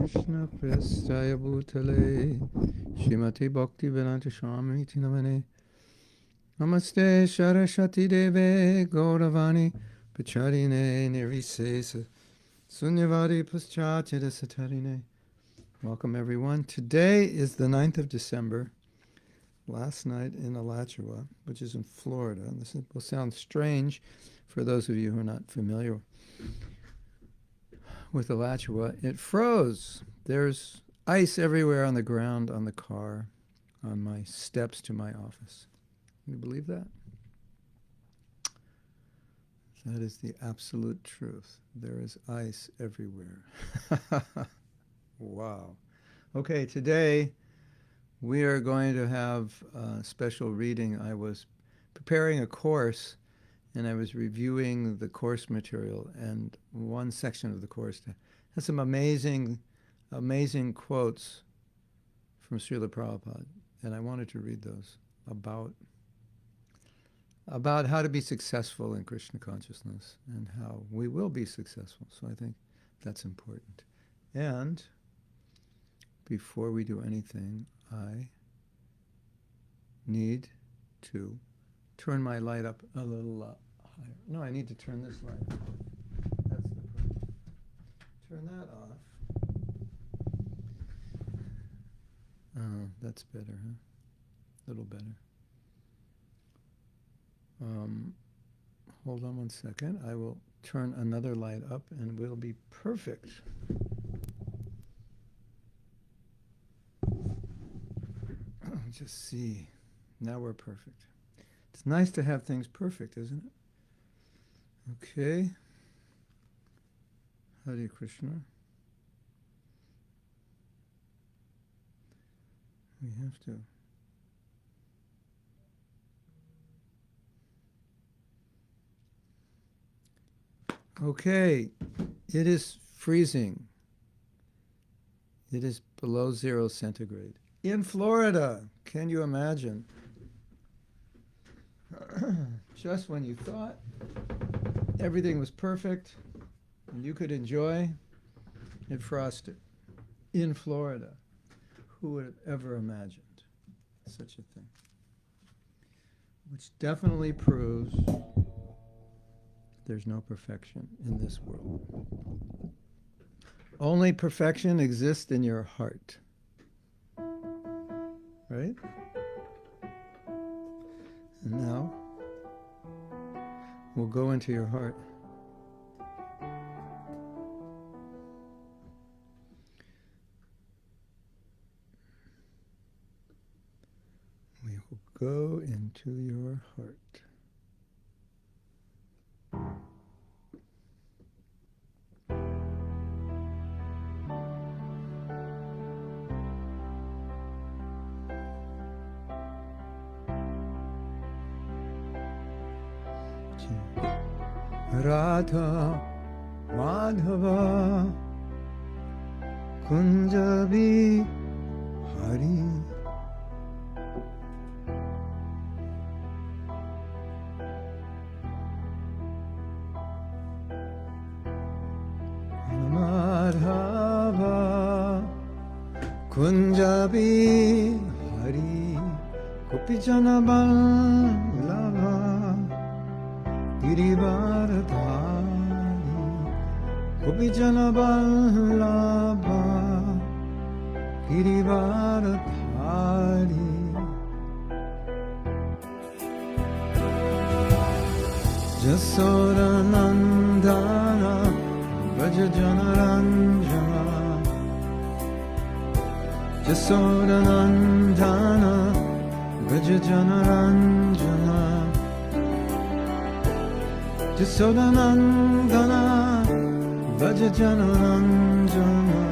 Krishna Prestaya Bhutale Shrimati Bhakti Vedanta Swami Tinamane Namaste Saraswati Deve Gauravani Pacharine Nirvisesa Sunyavari Paschachita Satarine. Welcome everyone. Today is the 9th of December. Last night in Alachua, which is in Florida. And this will sound strange for those of you who are not familiar with Alachua. It froze. There's ice everywhere on the ground, on the car, on my steps to my office. Can you believe that? That is the absolute truth. There is ice everywhere. Wow. Okay, today we are going to have a special reading. I was preparing a course and I was reviewing the course material, and one section of the course has some amazing quotes from Srila Prabhupada, and I wanted to read those about how to be successful in Krishna consciousness and how we will be successful. So I think that's important. And before we do anything, I need to turn my light up a little higher. No, I need to turn this light up. That's the problem. Turn that off. Oh, that's better, huh? A little better. Hold on one second. I will turn another light up and we'll be perfect. Just see. Now we're perfect. It's nice to have things perfect, isn't it? Okay. Hare Krishna. We have to. Okay. It is freezing. It is below 0 centigrade. In Florida, can you imagine? Just when you thought everything was perfect and you could enjoy, it frosted. In Florida. Who would have ever imagined such a thing? Which definitely proves there's no perfection in this world. Only perfection exists in your heart. Right? And now, we'll go into your heart. We will go into your heart. Radha Madhava Kunjabi Hari Madhava Kunjabi Hari Gopijana Vallabha Girivaradhari Gopijana Vallabha Girivaradhari Jasodanandana Vrajajanaranjana Jasodanandana Vrajajanaranjana Jasodanandana Vrajajanaranjana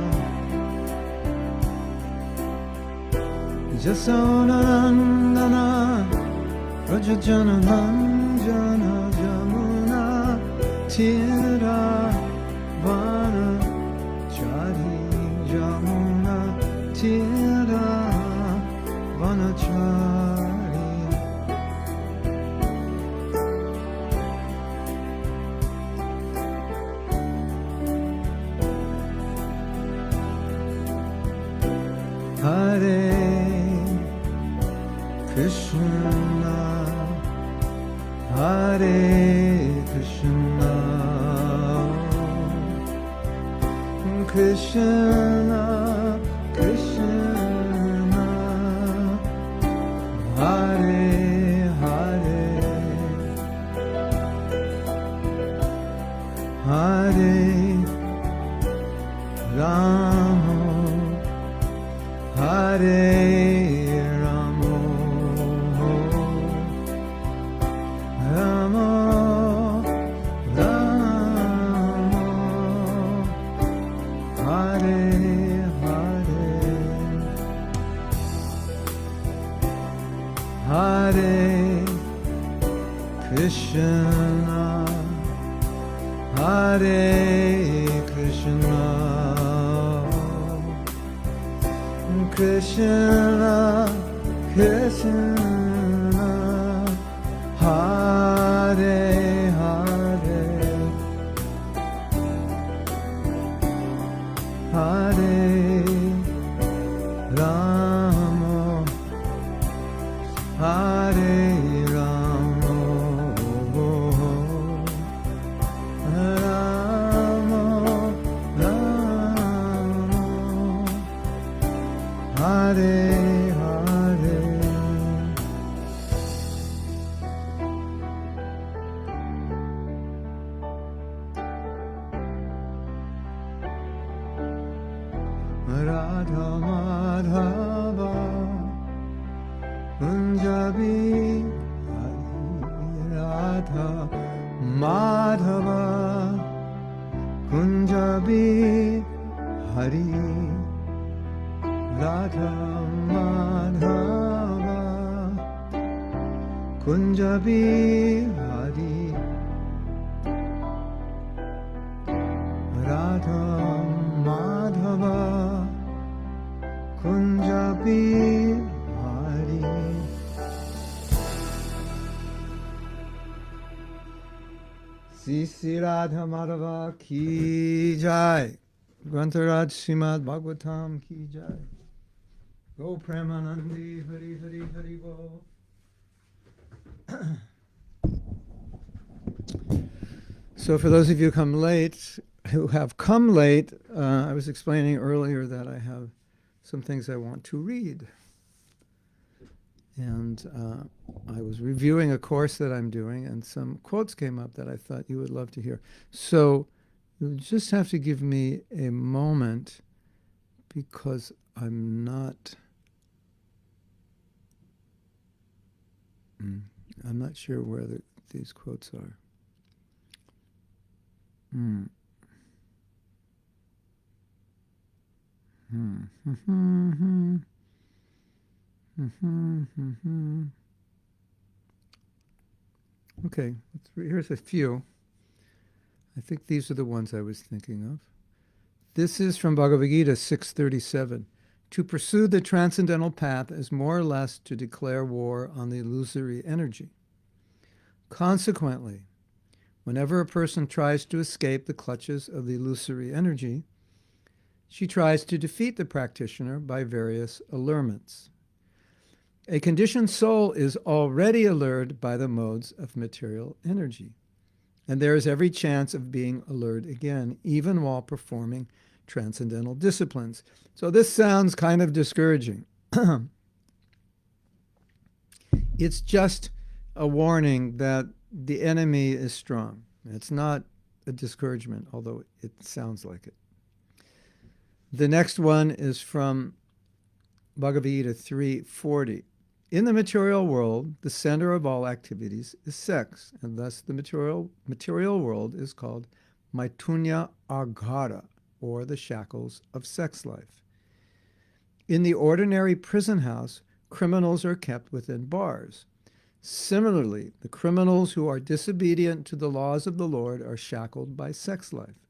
Jasodanandana Vrajajanaranjana Jamuna Tira Vana Chari Jamuna Tira Vana Chari Hare Krishna, Hare Krishna, Krishna Krishna, Hare Hare, Hare Rama, Hare Rama, Rama Rama, Hare Hare, Hare Krishna, Hare Krishna, Krishna Krishna, Hare Hare, Hare Rama, Hare Rama, Rama Rama, Hare Hare. Radha Madhava Punjabi Hari, Radha Madhava Punjabi Hari, Radha Madhava Punjabi Hari, Radha Madhava Punjabi Hari. Sri Radha Madhava ki jai. Grantharaj Srimad Bhagavatam ki jai. Go Premanandi Hari Hari Hari Bo. So for those of you who have come late, I was explaining earlier that I have some things I want to read. And I was reviewing a course that I'm doing, and some quotes came up that I thought you would love to hear. So you just have to give me a moment, because I'm not sure where these quotes are. Okay, here's a few. I think these are the ones I was thinking of. This is from Bhagavad Gita 6:37. To pursue the transcendental path is more or less to declare war on the illusory energy. Consequently, whenever a person tries to escape the clutches of the illusory energy, she tries to defeat the practitioner by various allurements. A conditioned soul is already allured by the modes of material energy, and there is every chance of being allured again, even while performing transcendental disciplines. So this sounds kind of discouraging. It's just a warning that the enemy is strong. It's not a discouragement, although it sounds like it. The next one is from Bhagavad Gita 3:40. In the material world, the center of all activities is sex, and thus the material world is called Maitunya Aghara, or the shackles of sex life. In the ordinary prison house, criminals are kept within bars. Similarly, the criminals who are disobedient to the laws of the Lord are shackled by sex life.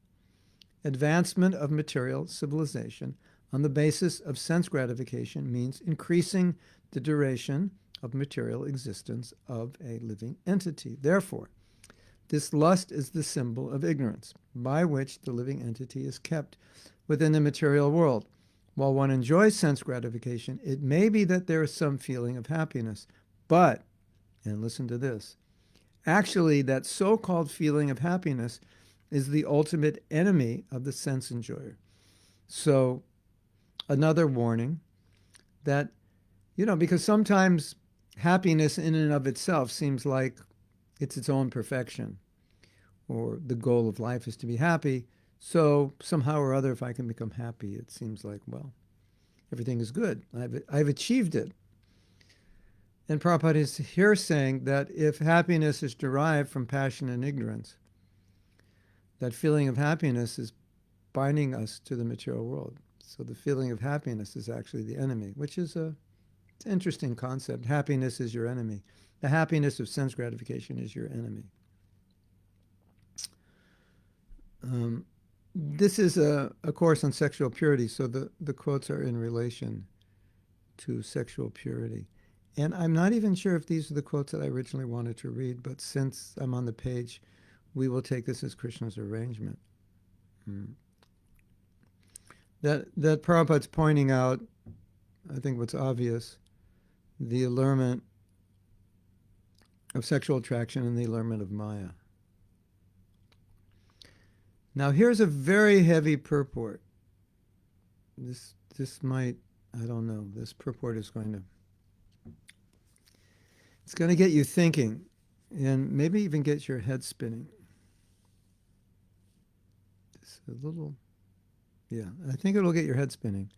Advancement of material civilization on the basis of sense gratification means increasing the duration of material existence of a living entity. Therefore, this lust is the symbol of ignorance, by which the living entity is kept within the material world. While one enjoys sense gratification, it may be that there is some feeling of happiness. But, and listen to this, actually, that so-called feeling of happiness is the ultimate enemy of the sense enjoyer. So, another warning that, because sometimes happiness in and of itself seems like it's its own perfection, or the goal of life is to be happy. So somehow or other, if I can become happy, it seems like, well, everything is good. I've achieved it. And Prabhupada is here saying that if happiness is derived from passion and ignorance, that feeling of happiness is binding us to the material world. So the feeling of happiness is actually the enemy, which is it's an interesting concept. Happiness is your enemy. The happiness of sense gratification is your enemy. This is a course on sexual purity, so the quotes are in relation to sexual purity. And I'm not even sure if these are the quotes that I originally wanted to read, but since I'm on the page, we will take this as Krishna's arrangement. That Prabhupada's pointing out, I think what's obvious, the allurement of sexual attraction and the allurement of Maya. Now here's a very heavy purport. This might, I don't know, this purport is going to get you thinking and maybe even get your head spinning. It's a little, I think it'll get your head spinning.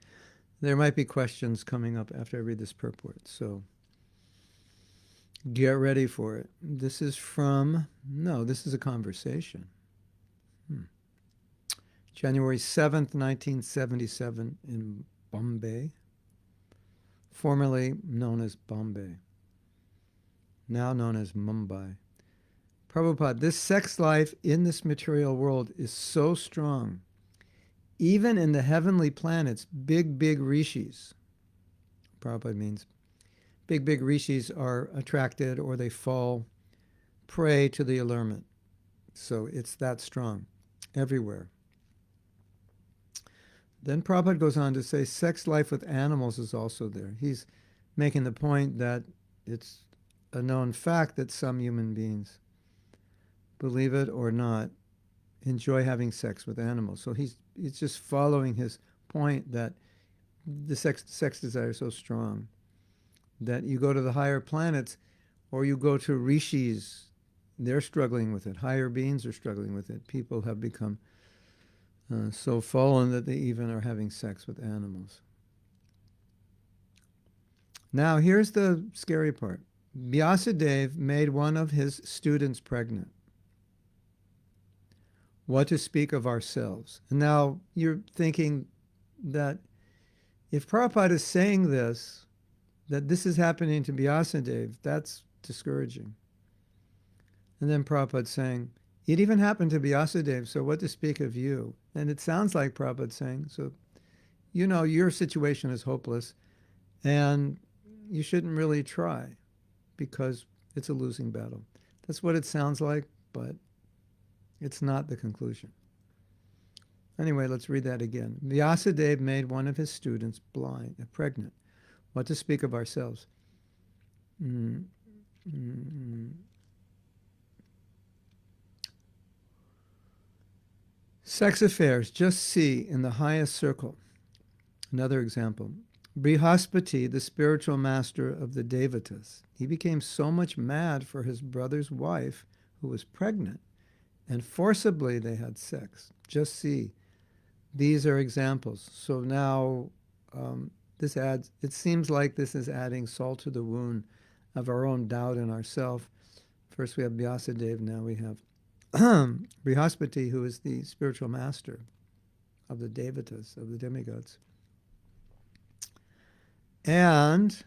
There might be questions coming up after I read this purport, so get ready for it. This is this is a conversation. January 7th, 1977 in Bombay, formerly known as Bombay, now known as Mumbai. Prabhupada, this sex life in this material world is so strong. Even in the heavenly planets, big rishis, Prabhupada means big rishis are attracted or they fall prey to the allurement. So it's that strong everywhere. Then Prabhupada goes on to say sex life with animals is also there. He's making the point that it's a known fact that some human beings, believe it or not, enjoy having sex with animals. So he's just following his point that the sex desire is so strong that you go to the higher planets or you go to rishis, they're struggling with it. Higher beings are struggling with it. People have become so fallen that they even are having sex with animals. Now, here's the scary part. Vyasadeva made one of his students pregnant. What to speak of ourselves? And now you're thinking that if Prabhupada is saying this, that this is happening to Vyasadeva, that's discouraging. And then Prabhupada saying, it even happened to Vyasadeva, so what to speak of you? And it sounds like Prabhupada saying, so, your situation is hopeless, and you shouldn't really try, because it's a losing battle. That's what it sounds like, but it's not the conclusion. Anyway, let's read that again. Vyasadeva made one of his students pregnant. What to speak of ourselves? Sex affairs, just see in the highest circle. Another example. Brihaspati, the spiritual master of the Devatas, he became so much mad for his brother's wife who was pregnant, and forcibly they had sex. Just see. These are examples. So now it seems like this is adding salt to the wound of our own doubt in ourselves. First we have Vyasadeva, now we have Brihaspati, who is the spiritual master of the Devatas, of the demigods. And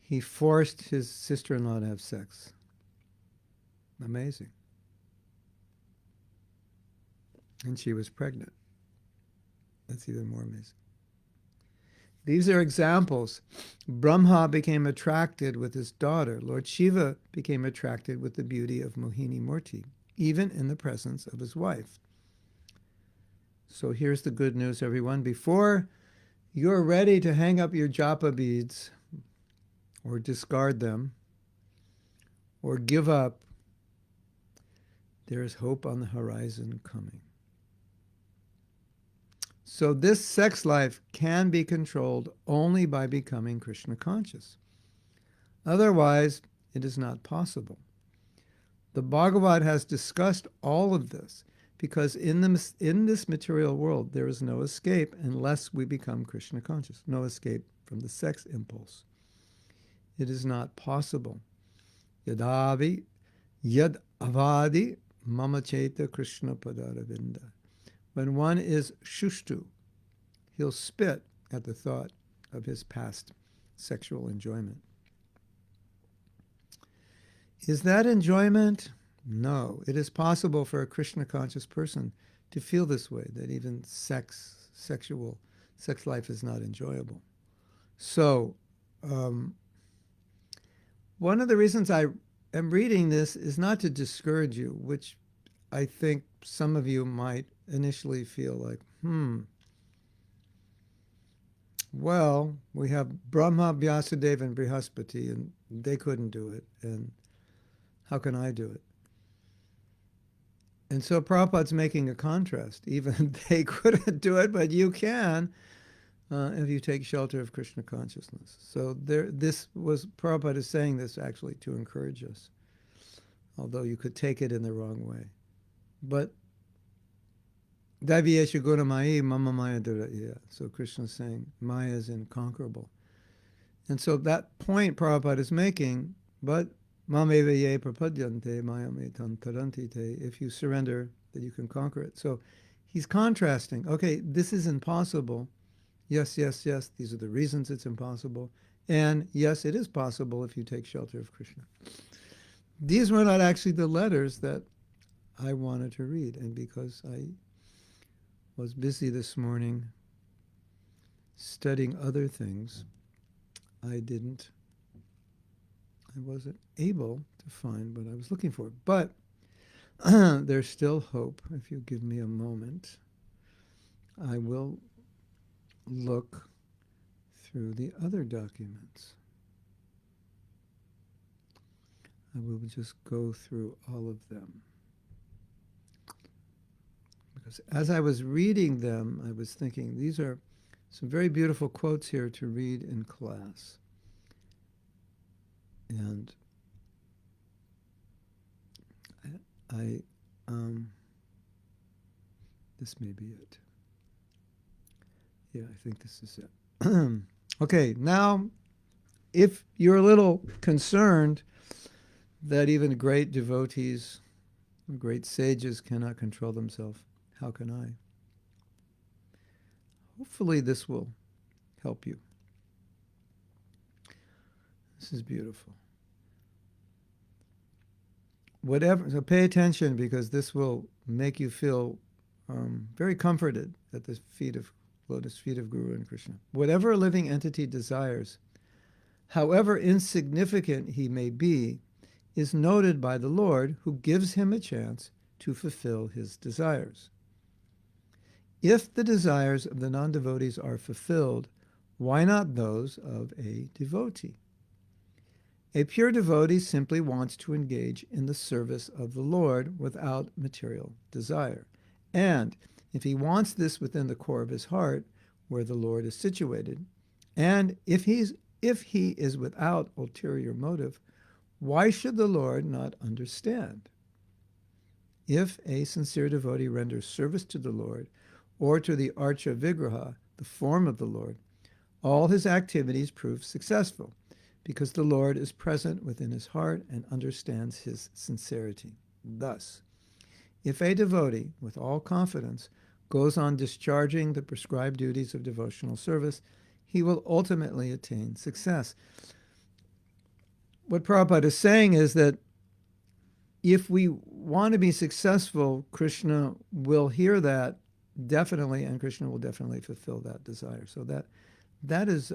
he forced his sister-in-law to have sex. Amazing. And she was pregnant. That's even more amazing. These are examples. Brahma became attracted with his daughter. Lord Shiva became attracted with the beauty of Mohini Murti, even in the presence of his wife. So here's the good news, everyone. Before you're ready to hang up your japa beads or discard them or give up, there is hope on the horizon coming. So this sex life can be controlled only by becoming Krishna conscious. Otherwise, it is not possible. The Bhagavad has discussed all of this because in this material world, there is no escape unless we become Krishna conscious. No escape from the sex impulse. It is not possible. Yad avadi mama cheta Krishna padaravinda. When one is shushtu, he'll spit at the thought of his past sexual enjoyment. Is that enjoyment? No. It is possible for a Krishna conscious person to feel this way, that even sex life is not enjoyable. So, one of the reasons I am reading this is not to discourage you, which I think some of you might initially feel like, well, we have Brahma, Vyasadeva, and Brihaspati, and they couldn't do it, and how can I do it? And so Prabhupada's making a contrast. Even they couldn't do it, but you can if you take shelter of Krishna consciousness. So Prabhupada is saying this actually to encourage us, although you could take it in the wrong way. But Davyesha Gunamayi Mama Maya Duraya. So Krishna is saying Maya is inconquerable. And so that point Prabhupada is making, but Mameveye prapadyante mayame tantarantite. If you surrender, that you can conquer it. So he's contrasting. Okay, this is impossible. Yes, yes, yes. These are the reasons it's impossible. And yes, it is possible if you take shelter of Krishna. These were not actually the letters that I wanted to read. And because I was busy this morning studying other things, I wasn't able to find what I was looking for. But there's still hope. If you give me a moment, I will look through the other documents. I will just go through all of them. Because as I was reading them, I was thinking, these are some very beautiful quotes here to read in class. And this may be it. Yeah, I think this is it. Okay, now, if you're a little concerned that even great devotees, great sages cannot control themselves, how can I? Hopefully this will help you. This is beautiful. So pay attention, because this will make you feel very comforted at the lotus feet of Guru and Krishna. Whatever a living entity desires, however insignificant he may be, is noted by the Lord, who gives him a chance to fulfill his desires. If the desires of the non-devotees are fulfilled, why not those of a devotee? A pure devotee simply wants to engage in the service of the Lord without material desire. And if he wants this within the core of his heart, where the Lord is situated, and if he is without ulterior motive, why should the Lord not understand? If a sincere devotee renders service to the Lord, or to the Archa Vigraha, the form of the Lord, all his activities prove successful, because the Lord is present within his heart and understands his sincerity. Thus, if a devotee, with all confidence, goes on discharging the prescribed duties of devotional service, he will ultimately attain success. What Prabhupada is saying is that if we want to be successful, Krishna will hear that definitely, and Krishna will definitely fulfill that desire. So that is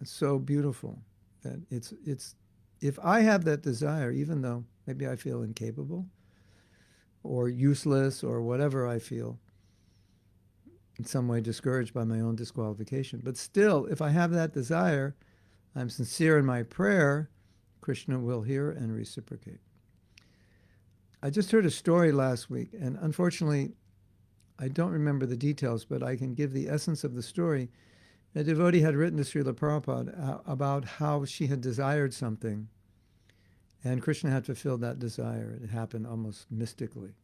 so beautiful. That it's if I have that desire, even though maybe I feel incapable or useless or whatever I feel, in some way discouraged by my own disqualification. But still, if I have that desire, I'm sincere in my prayer, Krishna will hear and reciprocate. I just heard a story last week, and unfortunately, I don't remember the details, but I can give the essence of the story. A devotee had written to Srila Prabhupada about how she had desired something, and Krishna had fulfilled that desire. It happened almost mystically.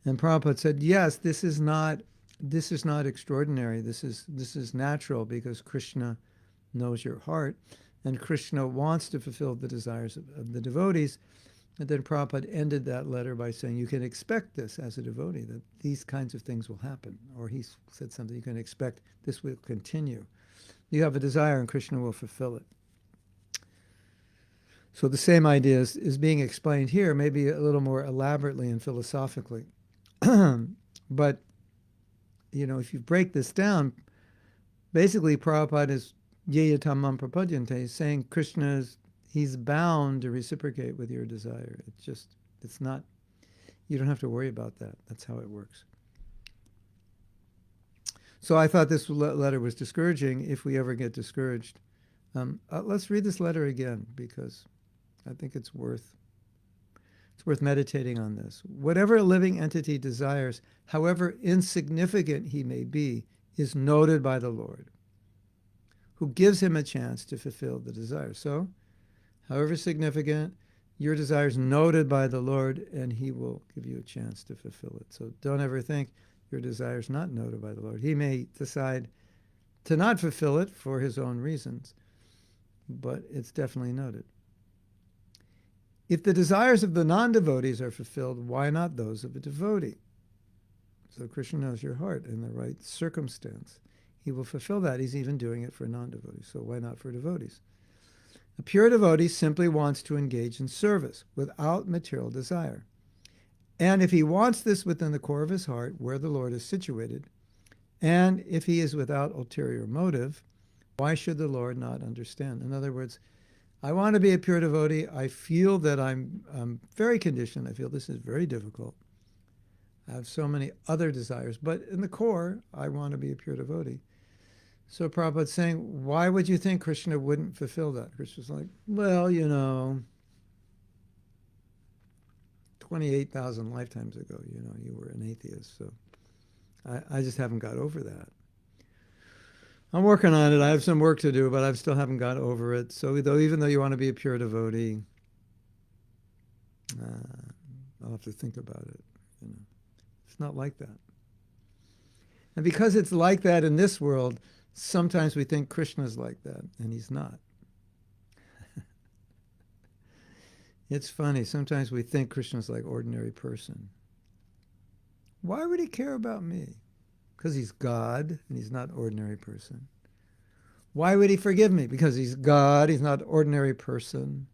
And Prabhupada said, yes, this is not extraordinary. This is natural, because Krishna knows your heart, and Krishna wants to fulfill the desires of the devotees. And then Prabhupada ended that letter by saying, you can expect this as a devotee, that these kinds of things will happen. Or he said something, you can expect this will continue. You have a desire and Krishna will fulfill it. So the same idea is being explained here, maybe a little more elaborately and philosophically. But, if you break this down, basically Prabhupada is yeyatamam prapadyante, saying he's bound to reciprocate with your desire. It's not, you don't have to worry about that. That's how it works. So I thought this letter was discouraging, if we ever get discouraged. Let's read this letter again, because I think it's worth meditating on this. Whatever a living entity desires, however insignificant he may be, is noted by the Lord, who gives him a chance to fulfill the desire. So, however significant, your desire is noted by the Lord, and he will give you a chance to fulfill it. So don't ever think your desire is not noted by the Lord. He may decide to not fulfill it for his own reasons, but it's definitely noted. If the desires of the non-devotees are fulfilled, why not those of a devotee? So Krishna knows your heart in the right circumstance. He will fulfill that. He's even doing it for non-devotees. So why not for devotees? A pure devotee simply wants to engage in service without material desire. And if he wants this within the core of his heart, where the Lord is situated, and if he is without ulterior motive, why should the Lord not understand? In other words, I want to be a pure devotee. I feel that I'm very conditioned. I feel this is very difficult. I have so many other desires, but in the core, I want to be a pure devotee. So Prabhupada's saying, why would you think Krishna wouldn't fulfill that? Krishna's like, well, 28,000 lifetimes ago, you were an atheist. So I just haven't got over that. I'm working on it. I have some work to do, but I still haven't got over it. So even though you want to be a pure devotee, I'll have to think about it. It's not like that. And because it's like that in this world, sometimes we think Krishna's like that, and he's not. It's funny. Sometimes we think Krishna's like ordinary person. Why would he care about me? Because he's God, and he's not ordinary person. Why would he forgive me? Because he's God, he's not ordinary person.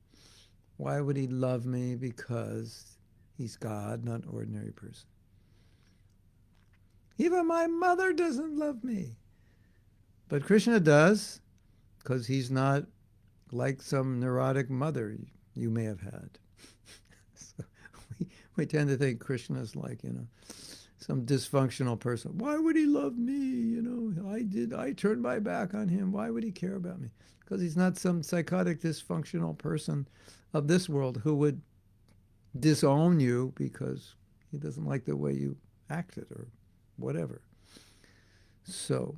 Why would he love me? Because he's God, not ordinary person. Even my mother doesn't love me. But Krishna does, because he's not like some neurotic mother you may have had. So we tend to think Krishna's like, some dysfunctional person. Why would he love me? I turned my back on him. Why would he care about me? Because he's not some psychotic, dysfunctional person of this world who would disown you because he doesn't like the way you acted or whatever. So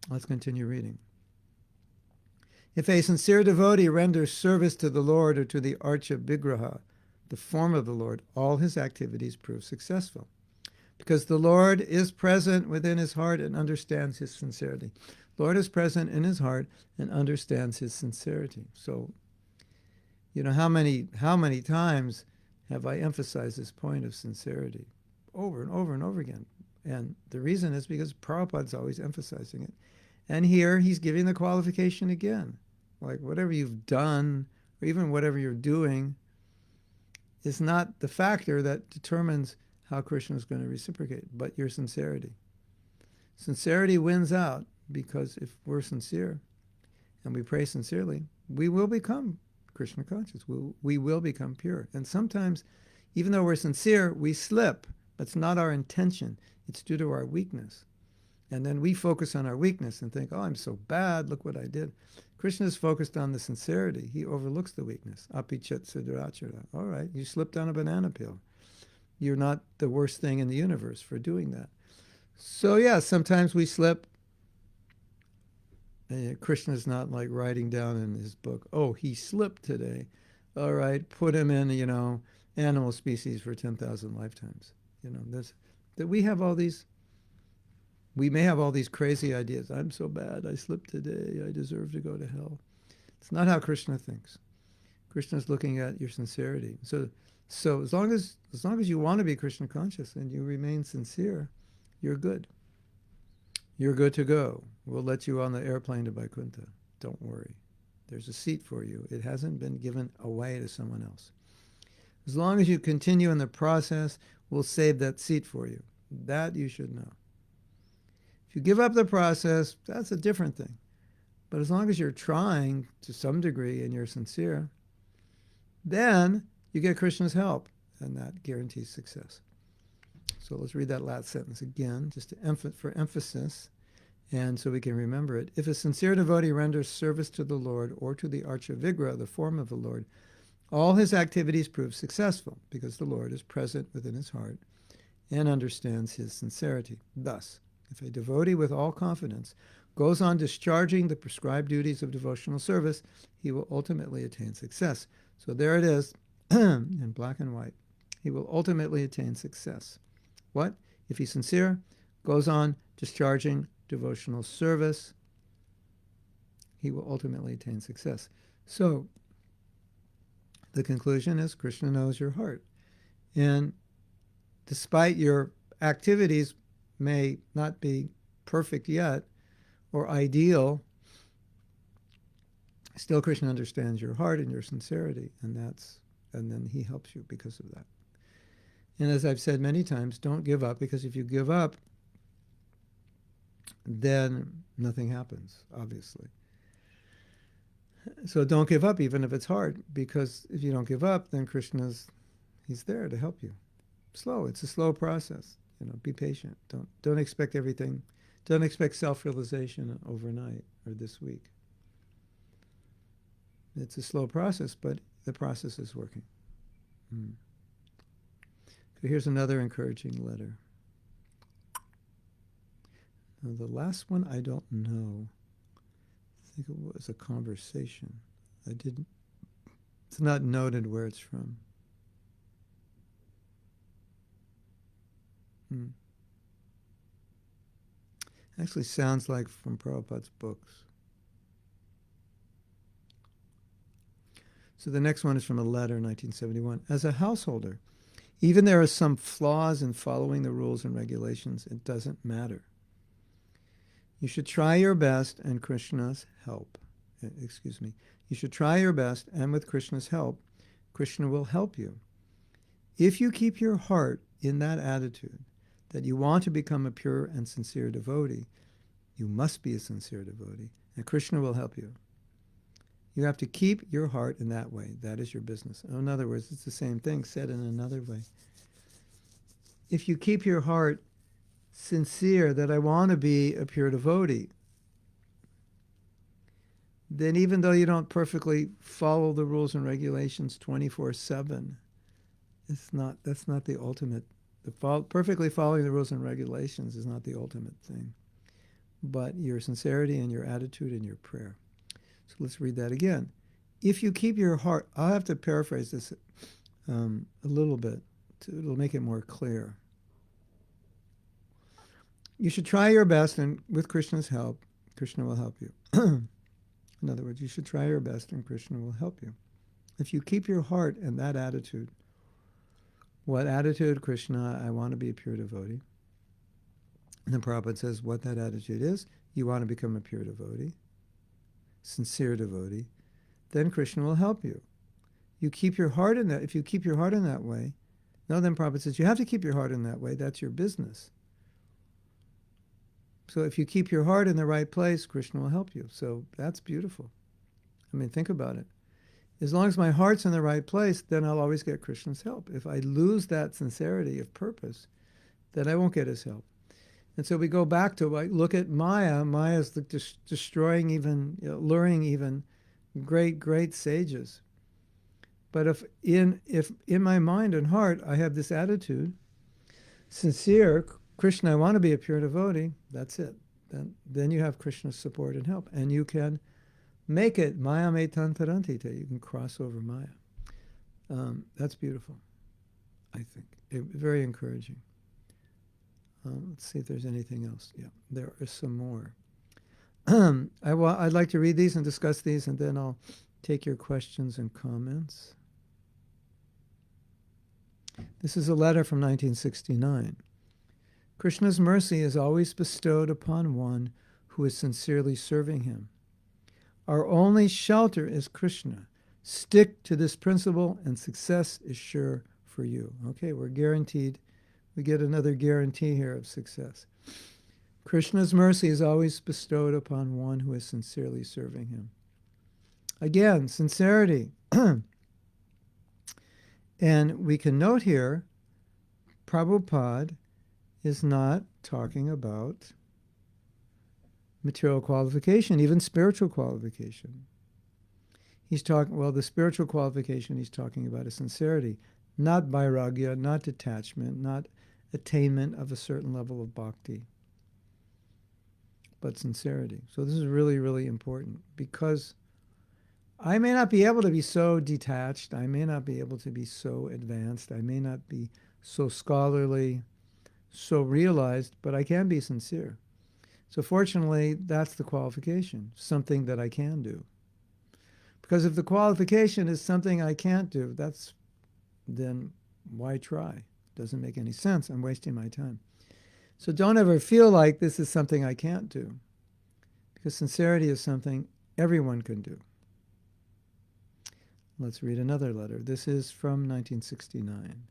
let's continue reading. If a sincere devotee renders service to the Lord or to the Archa Vigraha, the form of the Lord, all his activities prove successful, because the Lord is present within his heart and understands his sincerity. Lord is present in his heart and understands his sincerity. So, how many times have I emphasized this point of sincerity? Over and over and over again. And the reason is because Prabhupada's always emphasizing it. And here he's giving the qualification again. Like whatever you've done, or even whatever you're doing, is not the factor that determines how Krishna is going to reciprocate, but your sincerity. Sincerity wins out, because if we're sincere and we pray sincerely, we will become Krishna conscious. We will become pure. And sometimes, even though we're sincere, we slip. That's not our intention. It's due to our weakness. And then we focus on our weakness and think, oh, I'm so bad, look what I did. Krishna is focused on the sincerity. He overlooks the weakness. Apichat siddharachara. All right, you slipped on a banana peel. You're not the worst thing in the universe for doing that. So yeah, sometimes we slip. And Krishna's not like writing down in his book, oh, he slipped today. All right, put him in, animal species for 10,000 lifetimes. That we have all these. We may have all these crazy ideas. I'm so bad. I slipped today. I deserve to go to hell. It's not how Krishna thinks. Krishna's looking at your sincerity. So as long as you want to be Krishna conscious and you remain sincere, you're good. You're good to go. We'll let you on the airplane to Vaikuntha. Don't worry. There's a seat for you. It hasn't been given away to someone else. As long as you continue in the process, we'll save that seat for you. That you should know. If you give up the process, that's a different thing. But as long as you're trying to some degree and you're sincere, then you get Krishna's help, and that guarantees success. So let's read that last sentence again, just for emphasis, and so we can remember it. If a sincere devotee renders service to the Lord or to the Archa Vigraha, the form of the Lord, all his activities prove successful because the Lord is present within his heart and understands his sincerity. Thus, if a devotee with all confidence goes on discharging the prescribed duties of devotional service, he will ultimately attain success. So there it is, in black and white. He will ultimately attain success. What? If he's sincere, goes on discharging devotional service, he will ultimately attain success. So the conclusion is Krishna knows your heart. And despite your activities may not be perfect yet or ideal, still Krishna understands your heart and your sincerity, and then he helps you because of that. And as I've said many times, don't give up, because if you give up, then nothing happens, obviously. So don't give up even if it's hard, because if you don't give up, then he's there to help you. It's a slow process. Be patient. Don't expect everything. Don't expect self-realization overnight or this week. It's a slow process, but the process is working. So here's another encouraging letter. Now, the last one I don't know. I think it was a conversation. It's not noted where it's from. Actually sounds like from Prabhupada's books. So the next one is from a letter, 1971. As a householder, even there are some flaws in following the rules and regulations, it doesn't matter. You should try your best and Krishna's help. You should try your best, and with Krishna's help, Krishna will help you. If you keep your heart in that attitude, that you want to become a pure and sincere devotee, you must be a sincere devotee, and Krishna will help you. You have to keep your heart in that way. That is your business. In other words, it's the same thing said in another way. If you keep your heart sincere that I want to be a pure devotee, then even though you don't perfectly follow the rules and regulations 24/7, that's not the ultimate. Perfectly following the rules and regulations is not the ultimate thing, but your sincerity and your attitude and your prayer. So let's read that again. If you keep your heart, I'll have to paraphrase this a little bit. It'll make it more clear. You should try your best, and with Krishna's help, Krishna will help you. In other words, you should try your best, and Krishna will help you. If you keep your heart in that attitude, what attitude? Krishna, I want to be a pure devotee. And then Prabhupada says what that attitude is. You want to become a pure devotee, sincere devotee, then Krishna will help you. You keep your heart in that. If you keep your heart in that way, no, then Prabhupada says you have to keep your heart in that way. That's your business. So if you keep your heart in the right place, Krishna will help you. So that's beautiful. I mean, think about it. As long as my heart's in the right place, then I'll always get Krishna's help. If I lose that sincerity of purpose, then I won't get his help. And so we go back to, like, look at Maya. Maya is destroying even, luring even great sages. But if in my mind and heart I have this attitude, sincere, Krishna, I want to be a pure devotee, that's it. Then you have Krishna's support and help. And you can make it Maya me tantarantite. You can cross over Maya. That's beautiful, I think. Very encouraging. Let's see if there's anything else. Yeah, there is some more. I'd like to read these and discuss these, and then I'll take your questions and comments. This is a letter from 1969. Krishna's mercy is always bestowed upon one who is sincerely serving him. Our only shelter is Krishna. Stick to this principle and success is sure for you. Okay, we're guaranteed. We get another guarantee here of success. Krishna's mercy is always bestowed upon one who is sincerely serving him. Again, sincerity. And we can note here, Prabhupada is not talking about material qualification, even spiritual qualification. He's talking, well, the spiritual qualification he's talking about is sincerity, not vairagya, not detachment, not attainment of a certain level of bhakti, but sincerity. So this is really, really important, because I may not be able to be so detached, I may not be able to be so advanced, I may not be so scholarly, so realized, but I can be sincere. So fortunately, that's the qualification, something that I can do. Because if the qualification is something I can't do, then why try? Doesn't make any sense. I'm wasting my time. So don't ever feel like this is something I can't do, because sincerity is something everyone can do. Let's read another letter. This is from 1969.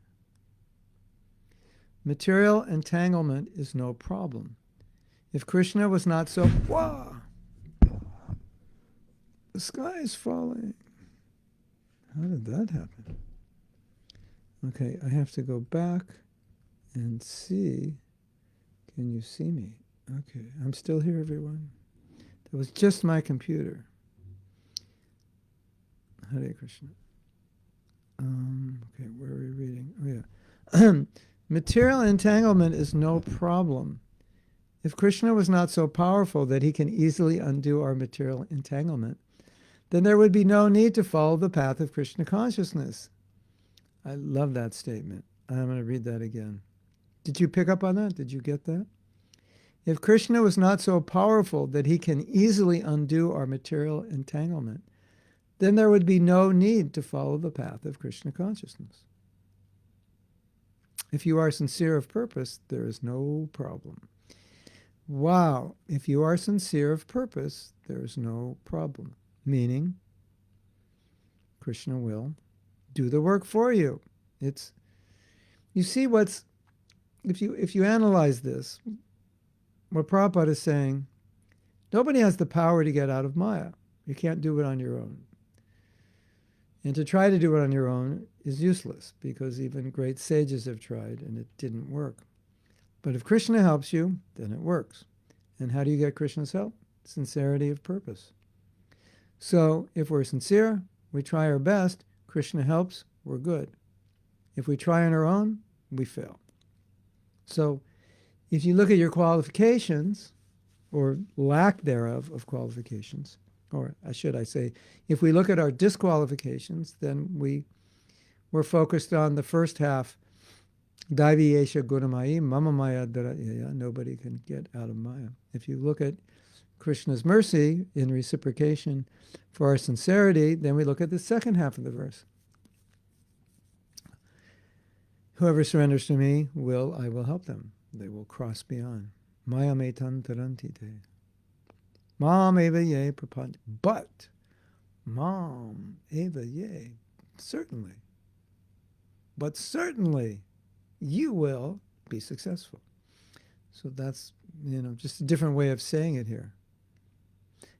Material entanglement is no problem. If Krishna was not so... Whoa! The sky is falling. How did that happen? Okay, I have to go back and see. Can you see me? Okay, I'm still here, everyone. That was just my computer. Hare Krishna. Okay, where are we reading? Oh, yeah. Material entanglement is no problem. If Krishna was not so powerful that he can easily undo our material entanglement, then there would be no need to follow the path of Krishna consciousness. I love that statement. I'm going to read that again. Did you pick up on that? Did you get that? If Krishna was not so powerful that he can easily undo our material entanglement, then there would be no need to follow the path of Krishna consciousness. If you are sincere of purpose, there is no problem. Wow, if you are sincere of purpose, there is no problem. Meaning, Krishna will do the work for you. You see if you analyze this, what Prabhupada is saying, nobody has the power to get out of Maya. You can't do it on your own. And to try to do it on your own is useless, because even great sages have tried and it didn't work. But if Krishna helps you, then it works. And how do you get Krishna's help? Sincerity of purpose. So if we're sincere, we try our best, Krishna helps, we're good. If we try on our own, we fail. So if you look at your qualifications, or lack thereof of qualifications, or should I say, if we look at our disqualifications, then we're focused on the first half, Daivi Yesha Gunamayi, Mama Maya Dharayaya, nobody can get out of Maya. If you look at Krishna's mercy in reciprocation for our sincerity, then we look at the second half of the verse. Whoever surrenders to me, I will help them. They will cross beyond. Maya me tantarantite. Mam eva ye prapanti. But, Mam eva ye, certainly. But certainly, you will be successful. So that's, just a different way of saying it here.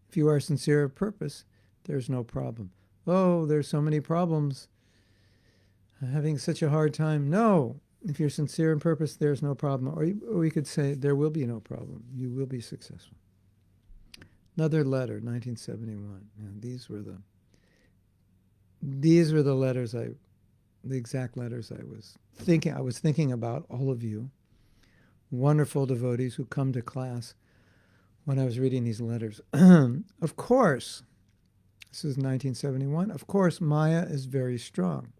If you are sincere of purpose, there's no problem. Oh, there's so many problems. I'm having such a hard time. No, If you're sincere in purpose, there's no problem. Or we could say there will be no problem. You will be successful. Another letter, 1971. And these were the letters the exact letters I was thinking about all of you, wonderful devotees who come to class when I was reading these letters. Of course, this is 1971. Of course, Maya is very strong.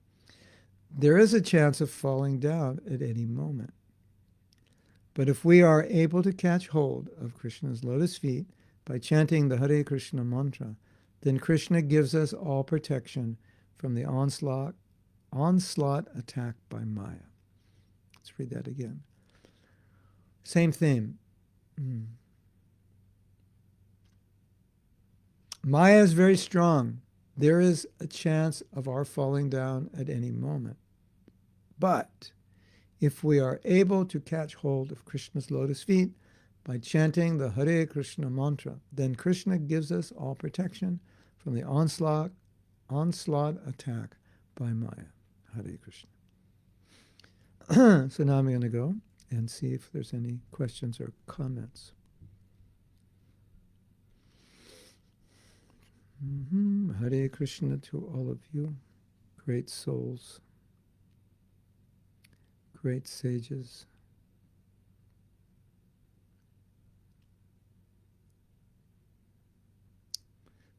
There is a chance of falling down at any moment. But if we are able to catch hold of Krishna's lotus feet by chanting the Hare Krishna mantra, then Krishna gives us all protection from the onslaught attack by Maya. Let's read that again. Same theme. Maya is very strong. There is a chance of our falling down at any moment. But if we are able to catch hold of Krishna's lotus feet by chanting the Hare Krishna mantra, then Krishna gives us all protection from the onslaught attack by Maya. Hare Krishna. So now I'm going to go and see if there's any questions or comments. Hare Krishna to all of you, great souls, great sages.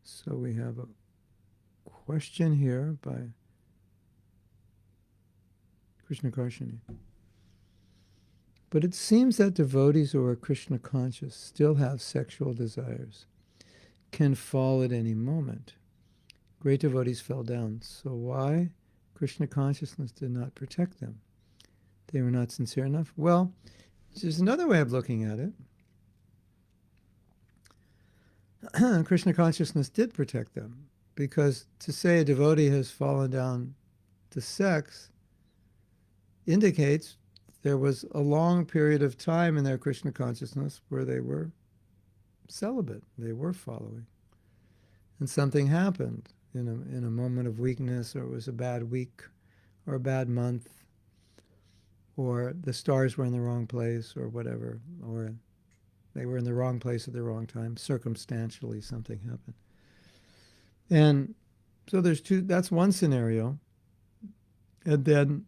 So we have a question here by Krishna Karshini. But it seems that devotees who are Krishna conscious still have sexual desires, can fall at any moment. Great devotees fell down. So why? Krishna consciousness did not protect them. They were not sincere enough. Well, there's another way of looking at it. Krishna consciousness did protect them, because to say a devotee has fallen down to sex indicates there was a long period of time in their Krishna consciousness where they were celibate. They were following. And something happened in a moment of weakness, or it was a bad week or a bad month, or the stars were in the wrong place or whatever, or they were in the wrong place at the wrong time. Circumstantially, something happened. And so that's one scenario. And then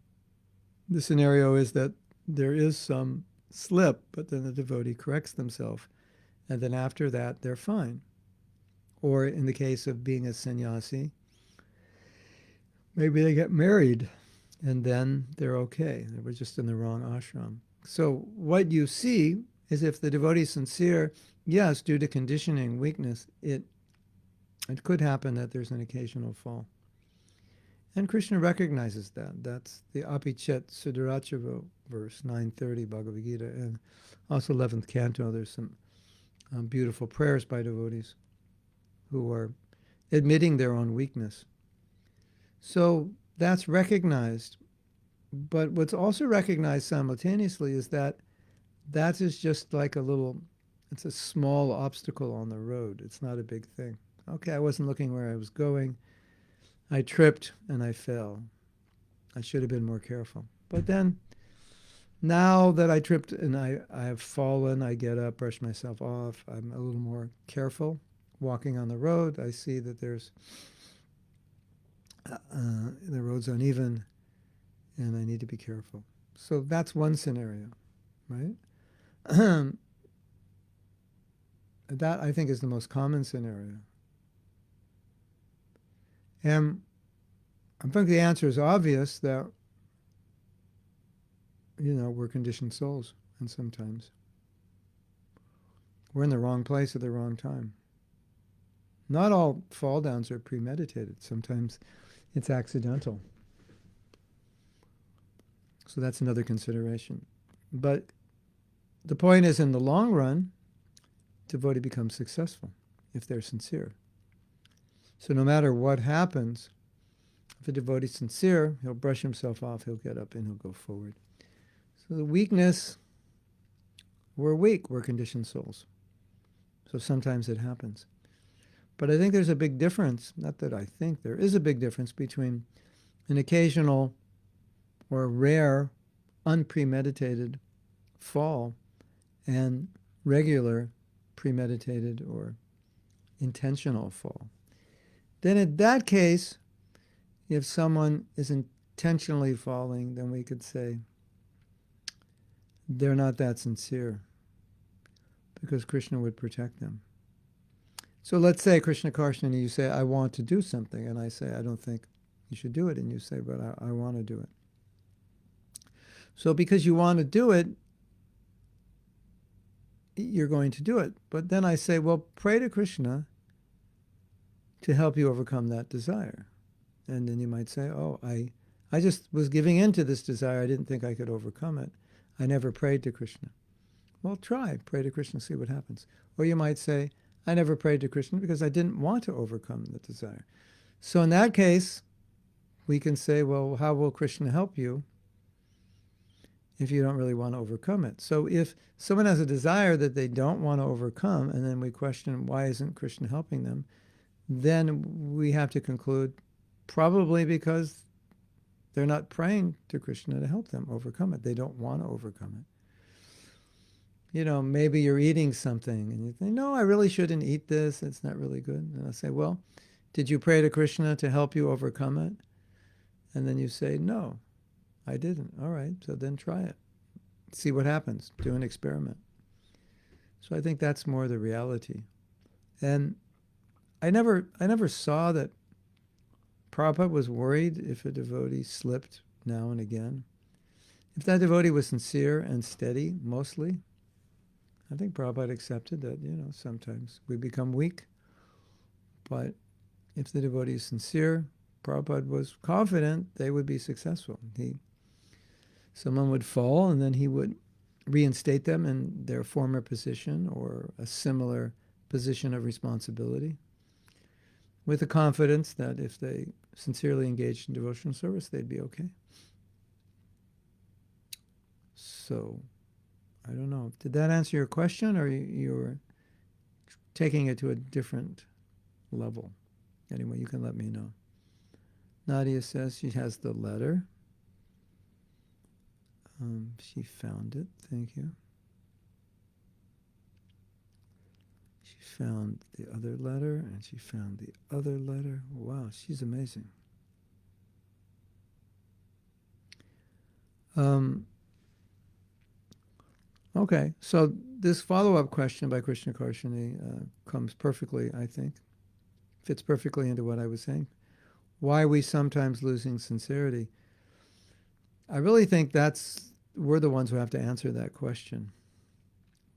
the scenario is that there is some slip, but then the devotee corrects themselves. And then after that, they're fine. Or in the case of being a sannyasi, maybe they get married and then they're okay. They were just in the wrong ashram. So what you see is, if the devotee is sincere, yes, due to conditioning, weakness, it could happen that there's an occasional fall. And Krishna recognizes that. That's the Apichet Sudharachava verse, 930 Bhagavad Gita, and also 11th canto. There's some beautiful prayers by devotees who are admitting their own weakness. So that's recognized. But what's also recognized simultaneously is that is just like it's a small obstacle on the road. It's not a big thing. Okay, I wasn't looking where I was going. I tripped and I fell. I should have been more careful. But then, now that I tripped and I have fallen, I get up, brush myself off. I'm a little more careful. Walking on the road, I see that the road's uneven, and I need to be careful. So that's one scenario, right? That, I think, is the most common scenario. And I think the answer is obvious, that, we're conditioned souls, and sometimes we're in the wrong place at the wrong time. Not all fall downs are premeditated. Sometimes it's accidental. So that's another consideration. But the point is, in the long run, devotee becomes successful if they're sincere. So no matter what happens, if a devotee is sincere, he'll brush himself off, he'll get up, and he'll go forward. So the weakness, we're weak, we're conditioned souls. So sometimes it happens. But I think there's a big difference, not that I think, there is a big difference between an occasional or rare unpremeditated fall and regular premeditated or intentional fall. Then in that case, if someone is intentionally falling, then we could say they're not that sincere, because Krishna would protect them. So let's say, Krishna Karshana, you say, I want to do something, and I say, I don't think you should do it, and you say, but I want to do it. So because you want to do it, you're going to do it. But then I say, well, pray to Krishna to help you overcome that desire. And then you might say, oh, I just was giving in to this desire. I didn't think I could overcome it. I never prayed to Krishna. Well, pray to Krishna, see what happens. Or you might say, I never prayed to Krishna because I didn't want to overcome the desire. So in that case, we can say, well, how will Krishna help you if you don't really want to overcome it? So if someone has a desire that they don't want to overcome, and then we question, why isn't Krishna helping them? Then we have to conclude, probably because they're not praying to Krishna to help them overcome it. They don't want to overcome it. You know, maybe you're eating something and you think, no, I really shouldn't eat this. It's not really good. And I say, well, did you pray to Krishna to help you overcome it? And then you say, no, I didn't. All right, so then try it. See what happens. Do an experiment. So I think that's more the reality. And I never saw that Prabhupada was worried if a devotee slipped now and again. If that devotee was sincere and steady, mostly, I think Prabhupada accepted that, sometimes we become weak. But if the devotee is sincere, Prabhupada was confident they would be successful. Someone would fall, and then he would reinstate them in their former position or a similar position of responsibility, with the confidence that if they sincerely engaged in devotional service, they'd be okay. So, I don't know. Did that answer your question, or you're taking it to a different level? Anyway, you can let me know. Nadia says she has the letter. She found it. Thank you. She found the other letter, and she found the other letter. Wow, she's amazing. Okay, so this follow-up question by Krishna Karshani comes perfectly, I think, fits perfectly into what I was saying. Why are we sometimes losing sincerity? I really think we're the ones who have to answer that question.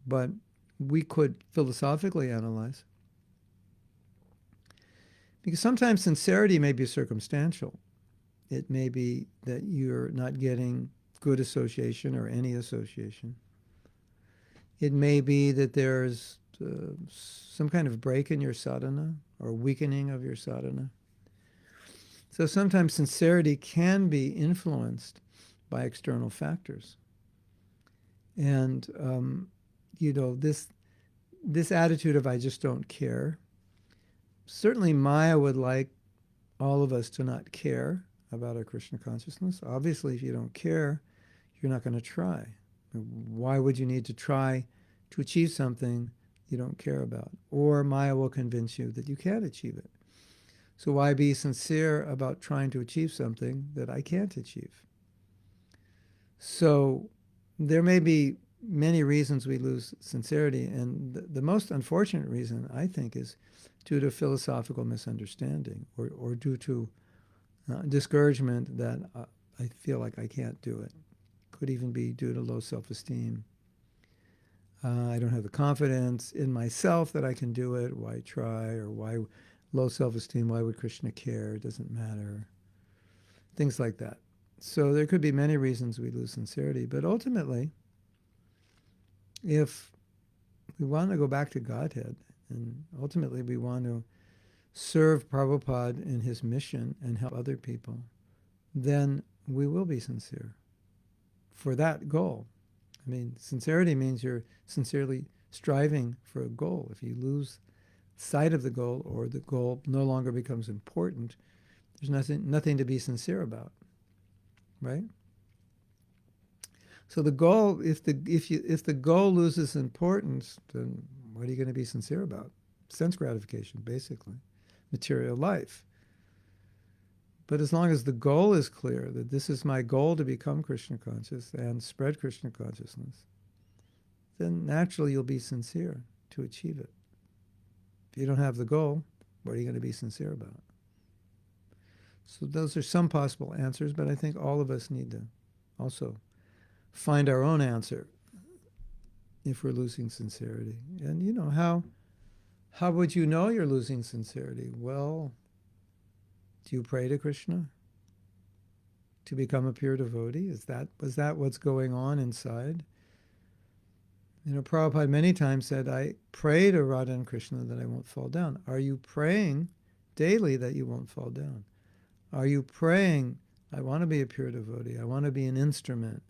But we could philosophically analyze. Because sometimes sincerity may be circumstantial. It may be that you're not getting good association or any association. It may be that there's some kind of break in your sadhana or weakening of your sadhana. So sometimes sincerity can be influenced by external factors. And, this attitude of I just don't care, certainly Maya would like all of us to not care about our Krishna consciousness. Obviously, if you don't care, you're not going to try. Why would you need to try to achieve something you don't care about? Or Maya will convince you that you can't achieve it. So why be sincere about trying to achieve something that I can't achieve? So there may be many reasons we lose sincerity, and the most unfortunate reason, I think, is due to philosophical misunderstanding or due to discouragement that I feel like I can't do it. Could even be due to low self-esteem. I don't have the confidence in myself that I can do it. Why try? Or why low self-esteem? Why would Krishna care? It doesn't matter. Things like that. So there could be many reasons we lose sincerity. But ultimately, if we want to go back to Godhead, and ultimately we want to serve Prabhupada in his mission and help other people, then we will be sincere for that goal. I mean, sincerity means you're sincerely striving for a goal. If you lose sight of the goal, or the goal no longer becomes important, there's nothing to be sincere about, right? So the goal, if the goal loses importance, then what are you going to be sincere about? Sense gratification, basically, material life. But as long as the goal is clear, that this is my goal to become Krishna conscious and spread Krishna consciousness, then naturally you'll be sincere to achieve it. If you don't have the goal, what are you going to be sincere about? So those are some possible answers, but I think all of us need to also find our own answer if we're losing sincerity. And how would you know you're losing sincerity? Well, do you pray to Krishna to become a pure devotee? Was that what's going on inside? Prabhupada many times said, I pray to Radha and Krishna that I won't fall down. Are you praying daily that you won't fall down? Are you praying, I want to be a pure devotee, I want to be an instrument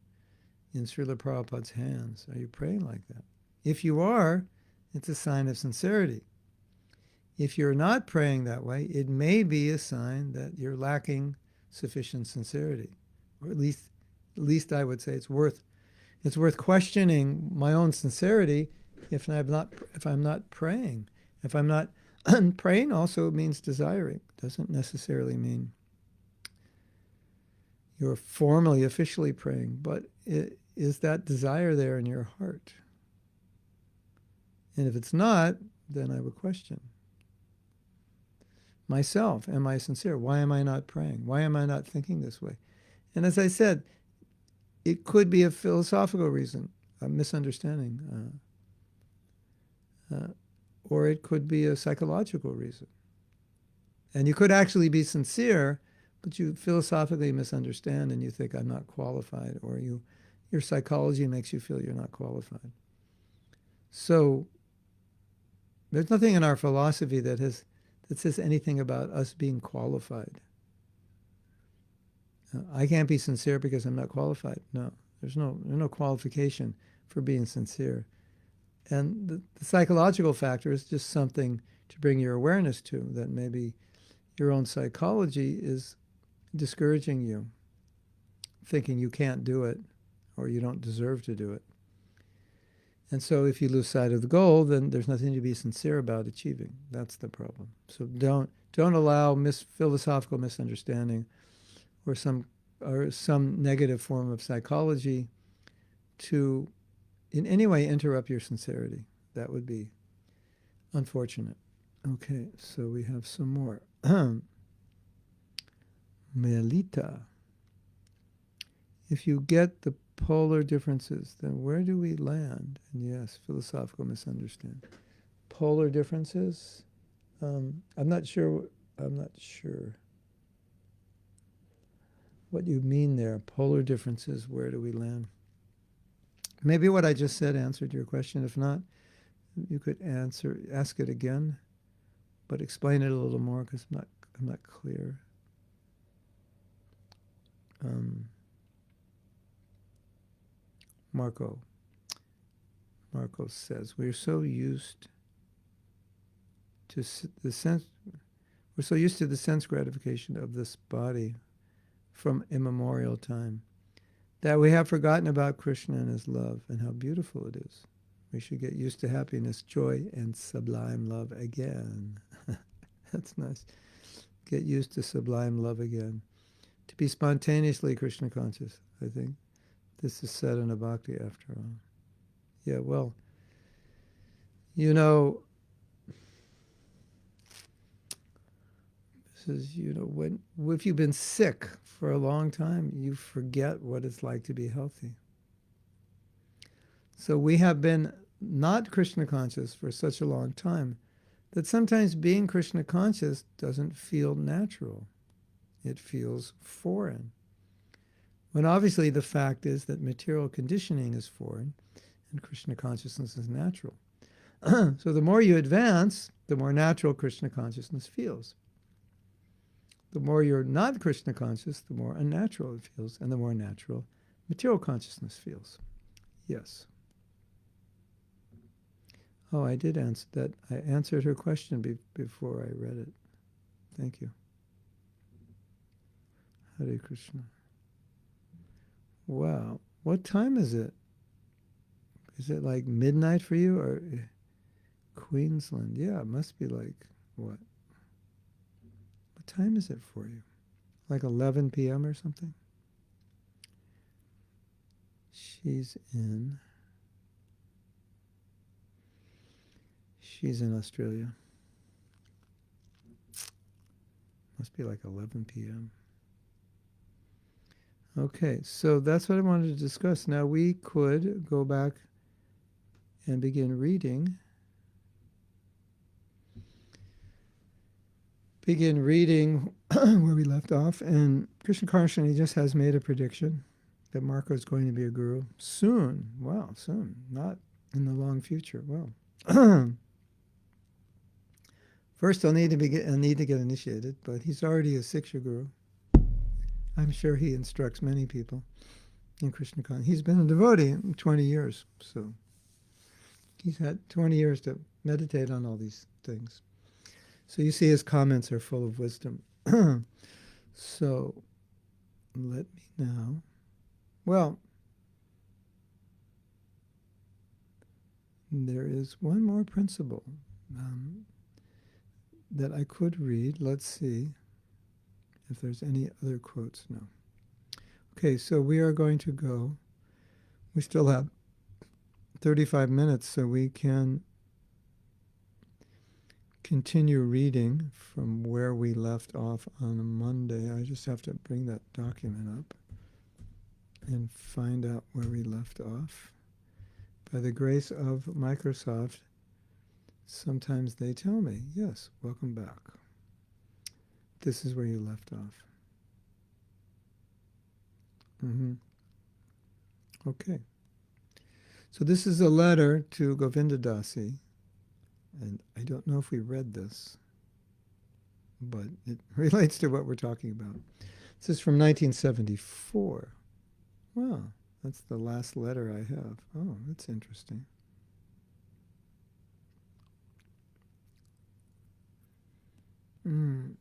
in Srila Prabhupada's hands? Are you praying like that? If you are, it's a sign of sincerity. If you're not praying that way, it may be a sign that you're lacking sufficient sincerity. Or at least I would say it's worth questioning my own sincerity if I'm not praying. If I'm not praying also means desiring. It doesn't necessarily mean you're formally, officially praying, but is that desire there in your heart? And if it's not, then I would question myself. Am I sincere? Why am I not praying? Why am I not thinking this way? And as I said, it could be a philosophical reason, a misunderstanding, or it could be a psychological reason. And you could actually be sincere, but you philosophically misunderstand and you think I'm not qualified, or your psychology makes you feel you're not qualified. So there's nothing in our philosophy that says anything about us being qualified. I can't be sincere because I'm not qualified. No, there's no qualification for being sincere. And the psychological factor is just something to bring your awareness to, that maybe your own psychology is discouraging you, thinking you can't do it or you don't deserve to do it. And so if you lose sight of the goal, then there's nothing to be sincere about achieving. That's the problem. So don't allow philosophical misunderstanding or some negative form of psychology to in any way interrupt your sincerity. That would be unfortunate. Okay, so we have some more. Melita. If you get the polar differences, then where do we land? And yes, philosophical misunderstanding. Polar differences? I'm not sure what you mean there. Polar differences, where do we land? Maybe what I just said answered your question. If not, you could ask it again, but explain it a little more because I'm not clear. Marco says, we're so used to the sense gratification of this body from immemorial time that we have forgotten about Krishna and his love and how beautiful it is. We should get used to happiness, joy, and sublime love again. That's nice. Get used to sublime love again. To be spontaneously Krishna conscious, I think. This is said in a bhakti after all. Yeah, well, this is, if you've been sick for a long time, you forget what it's like to be healthy. So we have been not Krishna conscious for such a long time that sometimes being Krishna conscious doesn't feel natural. It feels foreign. When obviously the fact is that material conditioning is foreign and Krishna consciousness is natural. So the more you advance, the more natural Krishna consciousness feels. The more you're not Krishna conscious, the more unnatural it feels, and the more natural material consciousness feels. Yes. Oh, I did answer that. I answered her question before I read it. Thank you. Hare Krishna. Wow. What time is it? Is it like midnight for you, or Queensland? Yeah, it must be like, what? What time is it for you? Like 11 p.m. or something? She's in Australia. Must be like 11 p.m. Okay, so that's what I wanted to discuss. Now we could go back and begin reading. Where we left off. And Krishna Karshani just has made a prediction that Marco is going to be a guru soon. Wow, soon. Not in the long future. Well, first I'll need to get initiated, but he's already a Siksha guru. I'm sure he instructs many people in Krishna Consciousness. He's been a devotee in 20 years, so he's had 20 years to meditate on all these things. So you see his comments are full of wisdom. So let me now. Well, there is one more principle that I could read. Let's see if there's any other quotes. No. Okay, so we are going to go. We still have 35 minutes, so we can continue reading from where we left off on a Monday. I just have to bring that document up and find out where we left off. By the grace of Microsoft, sometimes they tell me, yes, welcome back. This is where you left off. Okay. So this is a letter to Govinda Dasi. And I don't know if we read this, but it relates to what we're talking about. This is from 1974. Wow, that's the last letter I have. Oh, that's interesting. I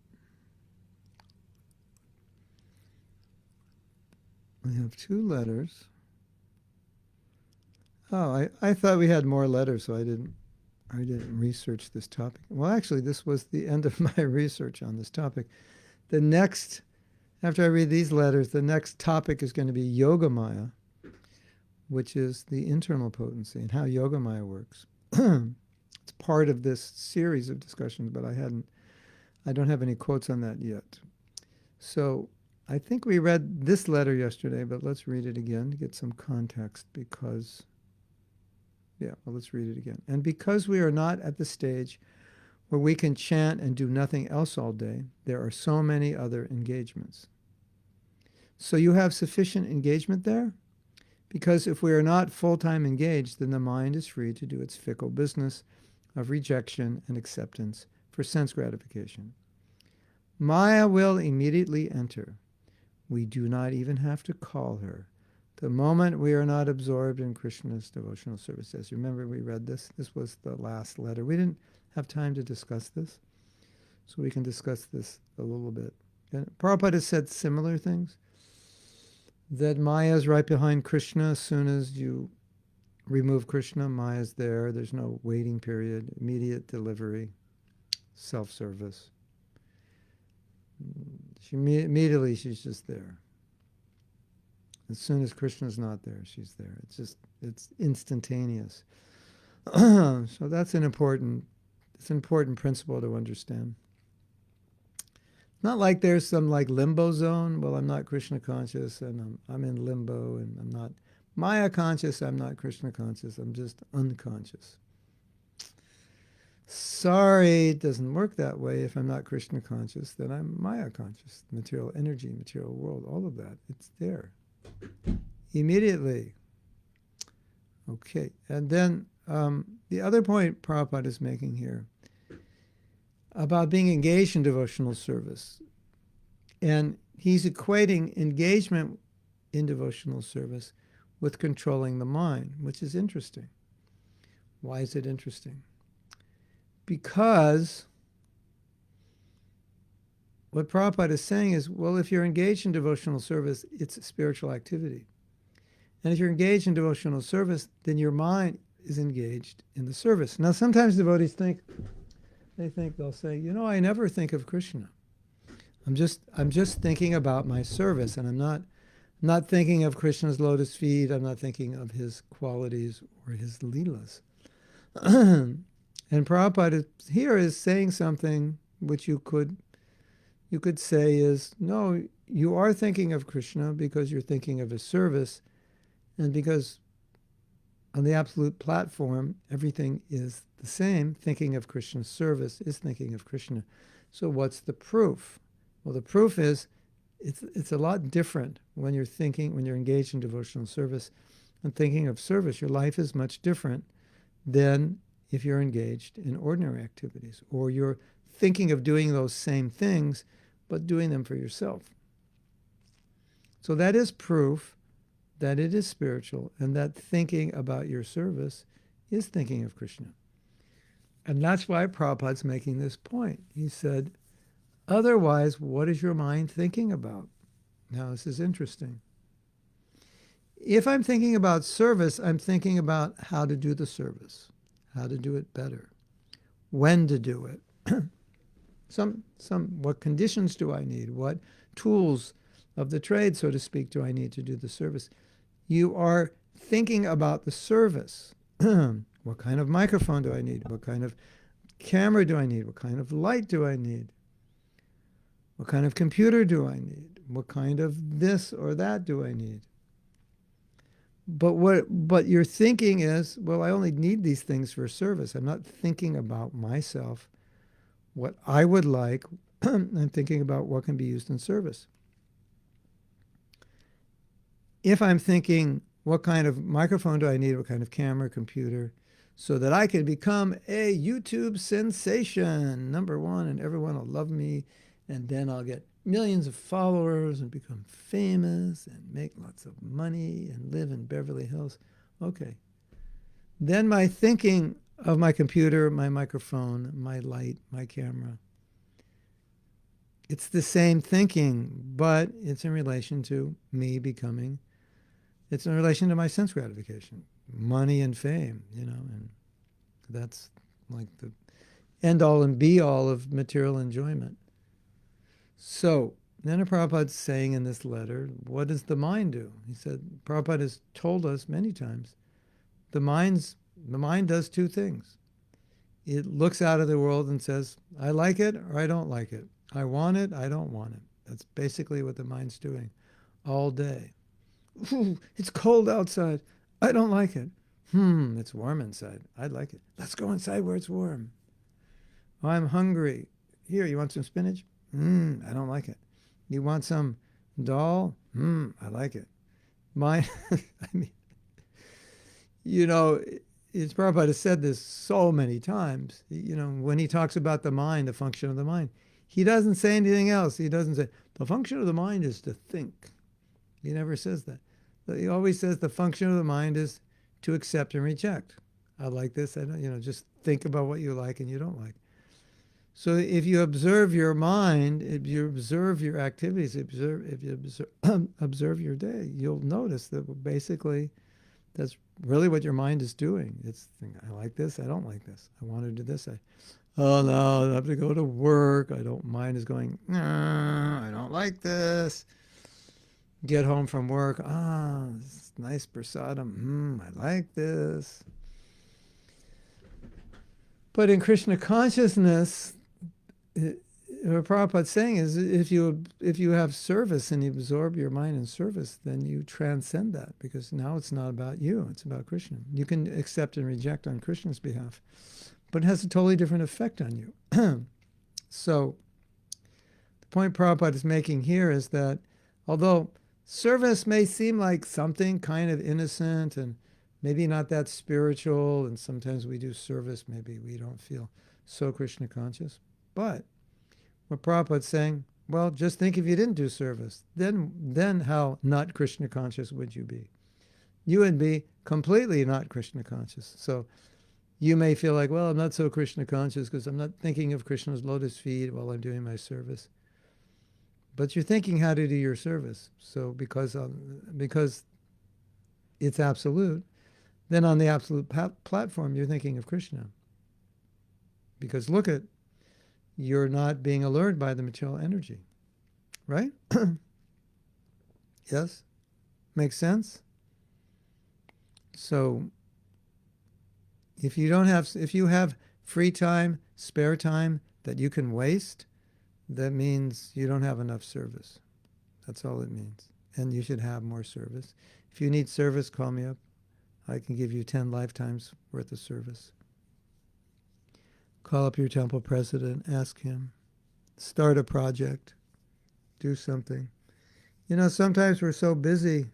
have two letters. Oh, I thought we had more letters, so I didn't research this topic. Well, actually, this was the end of my research on this topic. The next, after I read these letters, the next topic is going to be Yogamaya, which is the internal potency and how Yogamaya works. It's part of this series of discussions, but I don't have any quotes on that yet. So I think we read this letter yesterday, but let's read it again to get some context because... Yeah, well, let's read it again. And because we are not at the stage where we can chant and do nothing else all day, there are so many other engagements. So you have sufficient engagement there? Because if we are not full-time engaged, then the mind is free to do its fickle business of rejection and acceptance for sense gratification. Maya will immediately enter. We do not even have to call her. The moment we are not absorbed in Krishna's devotional services. Remember we read this? This was the last letter. We didn't have time to discuss this, so we can discuss this a little bit. And Prabhupada has said similar things, that Maya is right behind Krishna. As soon as you remove Krishna, Maya is there. There's no waiting period, immediate delivery, self-service. Immediately she's just there. As soon as Krishna's not there, she's there. It's instantaneous. So that's an important principle to understand. Not like there's some like limbo zone. Well, I'm not Krishna conscious and I'm in limbo and I'm not Maya conscious, I'm not Krishna conscious, I'm just unconscious. Sorry, it doesn't work that way. If I'm not Krishna conscious, then I'm Maya conscious. Material energy, material world, all of that, it's there. Immediately. Okay, and then the other point Prabhupada is making here about being engaged in devotional service. And he's equating engagement in devotional service with controlling the mind, which is interesting. Why is it interesting? Because what Prabhupada is saying is, well, if you're engaged in devotional service, it's a spiritual activity. And if you're engaged in devotional service, then your mind is engaged in the service. Now, sometimes devotees they'll say, I never think of Krishna. I'm just thinking about my service, and I'm not thinking of Krishna's lotus feet. I'm not thinking of his qualities or his leelas. And Prabhupada here is saying something which you could say is, no, you are thinking of Krishna because you're thinking of his service, and because on the absolute platform, everything is the same. Thinking of Krishna's service is thinking of Krishna. So what's the proof? Well, the proof is it's a lot different when you're engaged in devotional service and thinking of service. Your life is much different than if you're engaged in ordinary activities, or you're thinking of doing those same things, but doing them for yourself. So that is proof that it is spiritual, and that thinking about your service is thinking of Krishna. And that's why Prabhupada's making this point. He said, otherwise, what is your mind thinking about? Now, this is interesting. If I'm thinking about service, I'm thinking about how to do the service, how to do it better, when to do it. What conditions do I need? What tools of the trade, so to speak, do I need to do the service? You are thinking about the service. What kind of microphone do I need? What kind of camera do I need? What kind of light do I need? What kind of computer do I need? What kind of this or that do I need? But your thinking is, well, I only need these things for service. I'm not thinking about myself, what I would like. I'm thinking about what can be used in service. If I'm thinking, what kind of microphone do I need? What kind of camera, computer, so that I can become a YouTube sensation, #1, and everyone will love me, and then I'll get millions of followers and become famous and make lots of money and live in Beverly Hills. Okay. Then my thinking of my computer, my microphone, my light, my camera, it's the same thinking, but it's in relation to me becoming, it's in relation to my sense gratification, money and fame, and that's like the end all and be all of material enjoyment. So, Nana Prabhupada's saying in this letter, what does the mind do? He said, Prabhupada has told us many times, the mind does two things. It looks out at the world and says, I like it or I don't like it. I want it, I don't want it. That's basically what the mind's doing all day. Ooh, it's cold outside. I don't like it. It's warm inside. I like it. Let's go inside where it's warm. Oh, I'm hungry. Here, you want some spinach? I don't like it. You want some dal? I like it. Mine, it's Prabhupada has said this so many times. When he talks about the mind, the function of the mind, he doesn't say anything else. He doesn't say, the function of the mind is to think. He never says that. He always says the function of the mind is to accept and reject. I like this. I don't, just think about what you like and you don't like. So if you observe your mind, if you observe your activities, if you observe your day, you'll notice that basically that's really what your mind is doing. It's thinking, I like this, I don't like this. I want to do this. Oh no, I have to go to work. Mind is going, I don't like this. Get home from work. This nice prasadam. I like this. But in Krishna consciousness, what Prabhupada's saying is, if you have service and you absorb your mind in service, then you transcend that, because now it's not about you, it's about Krishna. You can accept and reject on Krishna's behalf, but it has a totally different effect on you. So the point Prabhupada is making here is that although service may seem like something kind of innocent and maybe not that spiritual, and sometimes we do service, maybe we don't feel so Krishna conscious. But what Prabhupada's saying, well, just think if you didn't do service, then how not Krishna conscious would you be? You would be completely not Krishna conscious. So you may feel like, well, I'm not so Krishna conscious because I'm not thinking of Krishna's lotus feet while I'm doing my service. But you're thinking how to do your service. So because it's absolute, then on the absolute platform, you're thinking of Krishna. Because look at, you're not being allured by the material energy, right? Yes? Makes sense? So if you have free time, spare time that you can waste, that means you don't have enough service. That's all it means. And you should have more service. If you need service, call me up. I can give you 10 lifetimes worth of service. Call up your temple president, ask him. Start a project. Do something. Sometimes we're so busy,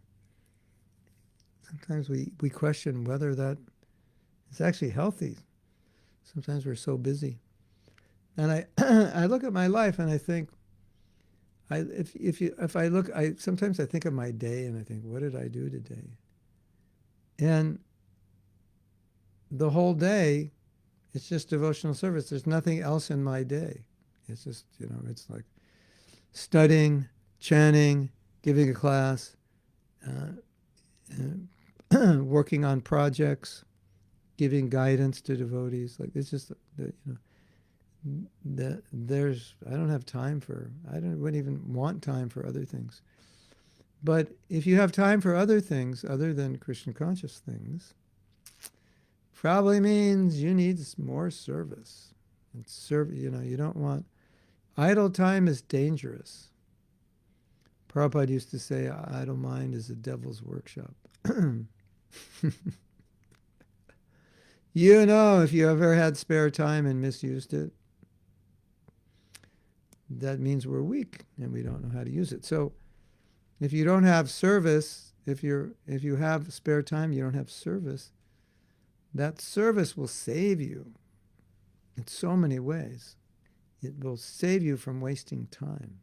sometimes we question whether that is actually healthy. Sometimes we're so busy. And I look at my life and I think, sometimes I think of my day and I think, what did I do today? And the whole day, it's just devotional service. There's nothing else in my day. It's just, it's like studying, chanting, giving a class, working on projects, giving guidance to devotees. Like, it's just, I don't have time for, wouldn't even want time for other things. But if you have time for other things other than Krishna conscious things, probably means you need more service. And you don't want, idle time is dangerous. Prabhupada used to say, idle mind is a devil's workshop. If you ever had spare time and misused it, that means we're weak and we don't know how to use it. So if you don't have service, if you have spare time, you don't have service, that service will save you in so many ways. It will save you from wasting time.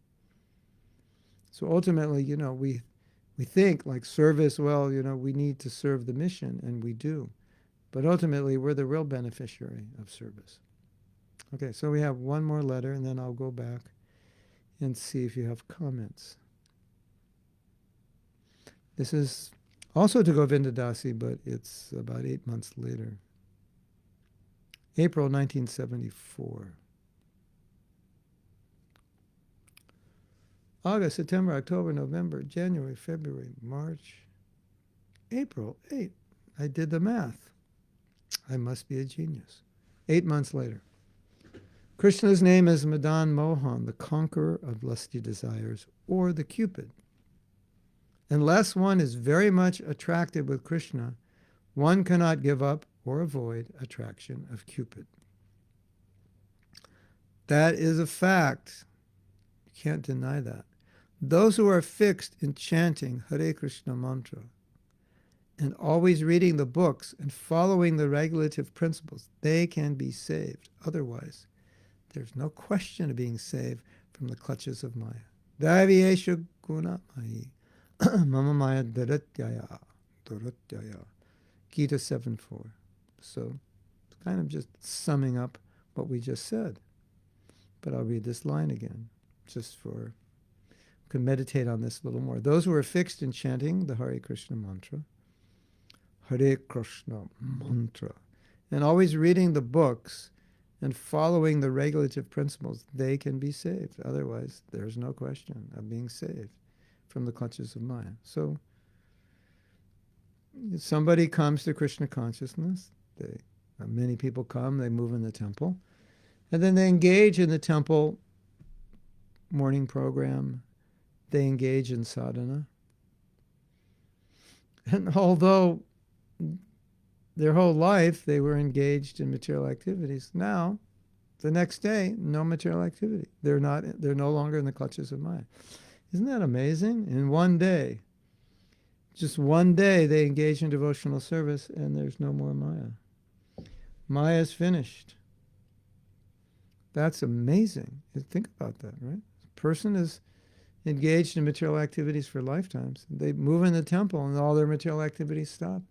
So ultimately, we think like service, we need to serve the mission, and we do. But ultimately, we're the real beneficiary of service. Okay, so we have one more letter, and then I'll go back and see if you have comments. This is also to Govinda Dasi, but it's about 8 months later. April 1974. August, September, October, November, January, February, March, April, 8. I did the math. I must be a genius. 8 months later. Krishna's name is Madan Mohan, the conqueror of lusty desires, or the Cupid. Unless one is very much attracted with Krishna, one cannot give up or avoid attraction of Cupid. That is a fact. You can't deny that. Those who are fixed in chanting Hare Krishna mantra and always reading the books and following the regulative principles, they can be saved. Otherwise, there's no question of being saved from the clutches of Maya. Davyesha guna mahi, mama maya daratyaya, Gita 7:4. So it's kind of just summing up what we just said. But I'll read this line again, just for, we can meditate on this a little more. Those who are fixed in chanting the Hare Krishna mantra, Hare Krishna mantra, and always reading the books and following the regulative principles, they can be saved. Otherwise, there's no question of being saved from the clutches of Maya. So somebody comes to Krishna consciousness. Many people come, they move in the temple, and then they engage in the temple morning program. They engage in sadhana. And although their whole life they were engaged in material activities, now, the next day, no material activity. They're no longer in the clutches of Maya. Isn't that amazing? In one day, just one day, they engage in devotional service, and there's no more Maya. Maya is finished. That's amazing. Think about that, right? A person is engaged in material activities for lifetimes. They move in the temple, and all their material activities stop.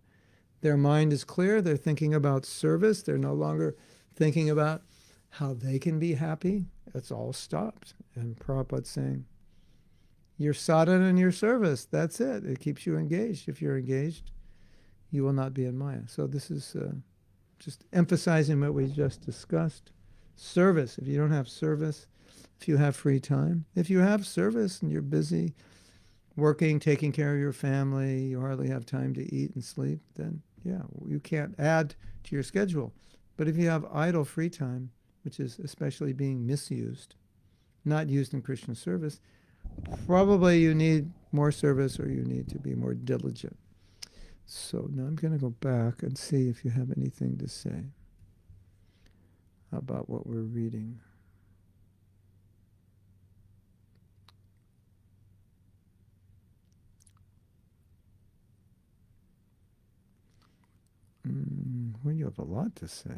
Their mind is clear. They're thinking about service. They're no longer thinking about how they can be happy. It's all stopped. And Prabhupada's saying, your sadhana and your service, that's it. It keeps you engaged. If you're engaged, you will not be in Maya. So this is just emphasizing what we just discussed. Service. If you don't have service, if you have free time, if you have service and you're busy working, taking care of your family, you hardly have time to eat and sleep, then yeah, you can't add to your schedule. But if you have idle free time, which is especially being misused, not used in Krishna service, probably you need more service or you need to be more diligent. So now I'm going to go back and see if you have anything to say about what we're reading. Well, you have a lot to say.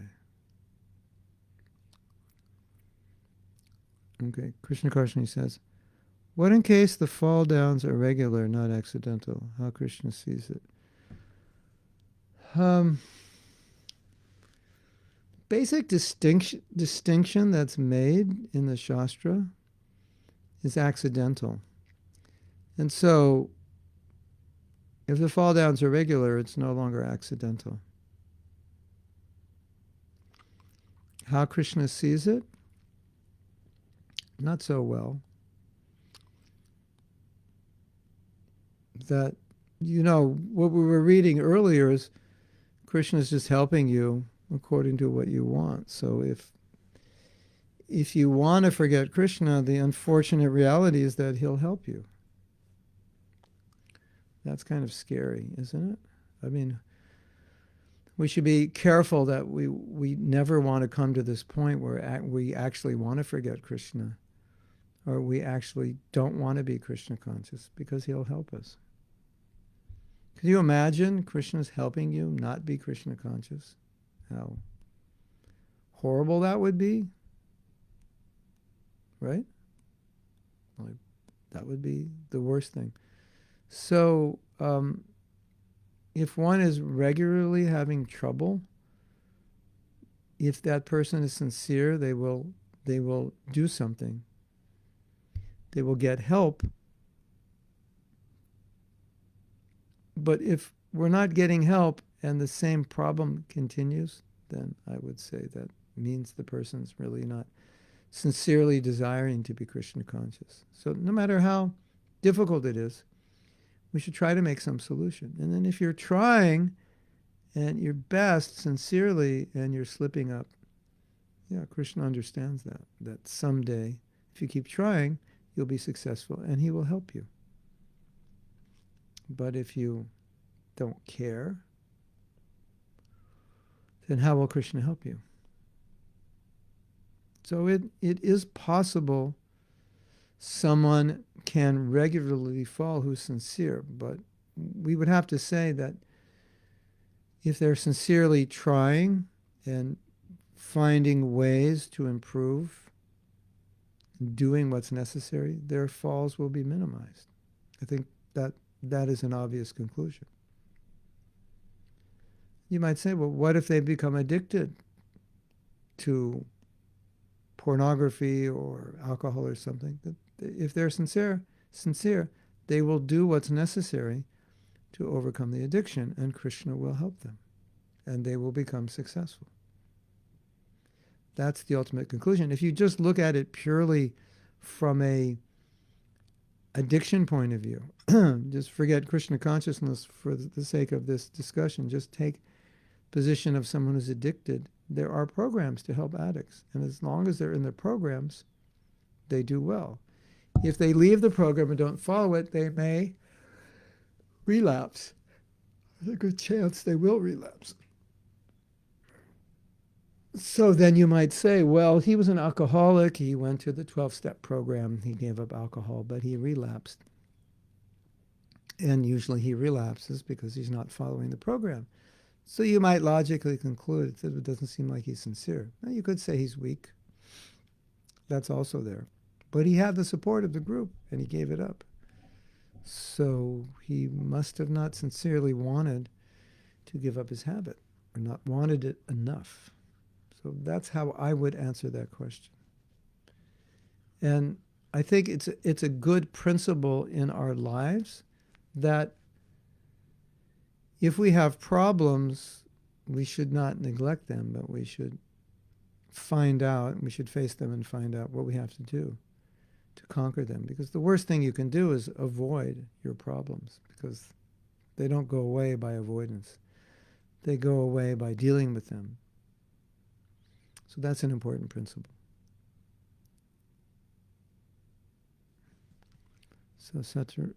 Okay, Krishna Karshani says, what in case the fall downs are regular, not accidental? How Krishna sees it. Basic distinction that's made in the Shastra is accidental. And so, if the fall downs are regular, it's no longer accidental. How Krishna sees it? Not so well. That, what we were reading earlier is Krishna is just helping you according to what you want. So if you want to forget Krishna, the unfortunate reality is that he'll help you. That's kind of scary, isn't it? I mean, we should be careful that we never want to come to this point where we actually want to forget Krishna, or we actually don't want to be Krishna conscious, because he'll help us. Can you imagine Krishna's helping you not be Krishna conscious? How horrible that would be, right? Like, that would be the worst thing. So, if one is regularly having trouble, if that person is sincere, they will do something. They will get help. But if we're not getting help and the same problem continues, then I would say that means the person's really not sincerely desiring to be Krishna conscious. So no matter how difficult it is, we should try to make some solution. And then if you're trying and your best sincerely and you're slipping up, yeah, Krishna understands that someday, if you keep trying, you'll be successful and he will help you. But if you don't care, then how will Krishna help you? So it is possible someone can regularly fall who's sincere, but we would have to say that if they're sincerely trying and finding ways to improve, doing what's necessary, their falls will be minimized. I think that is an obvious conclusion. You might say, well, what if they become addicted to pornography or alcohol or something? If they're sincere, they will do what's necessary to overcome the addiction, and Krishna will help them, and they will become successful. That's the ultimate conclusion. If you just look at it purely from a addiction point of view, just forget Krishna consciousness for the sake of this discussion, just take position of someone who's addicted. There are programs to help addicts, and as long as they're in the programs, they do well. If they leave the program and don't follow it, they may relapse. There's a good chance they will relapse. So then you might say, well, he was an alcoholic, he went to the 12-step program, he gave up alcohol, but he relapsed. And usually he relapses because he's not following the program. So you might logically conclude that it doesn't seem like he's sincere. Now, you could say he's weak. That's also there. But he had the support of the group, and he gave it up. So he must have not sincerely wanted to give up his habit, or not wanted it enough. So that's how I would answer that question. And I think it's a good principle in our lives that if we have problems, we should not neglect them, but we should we should face them and find out what we have to do to conquer them. Because the worst thing you can do is avoid your problems, because they don't go away by avoidance. They go away by dealing with them. So that's an important principle. So Satya,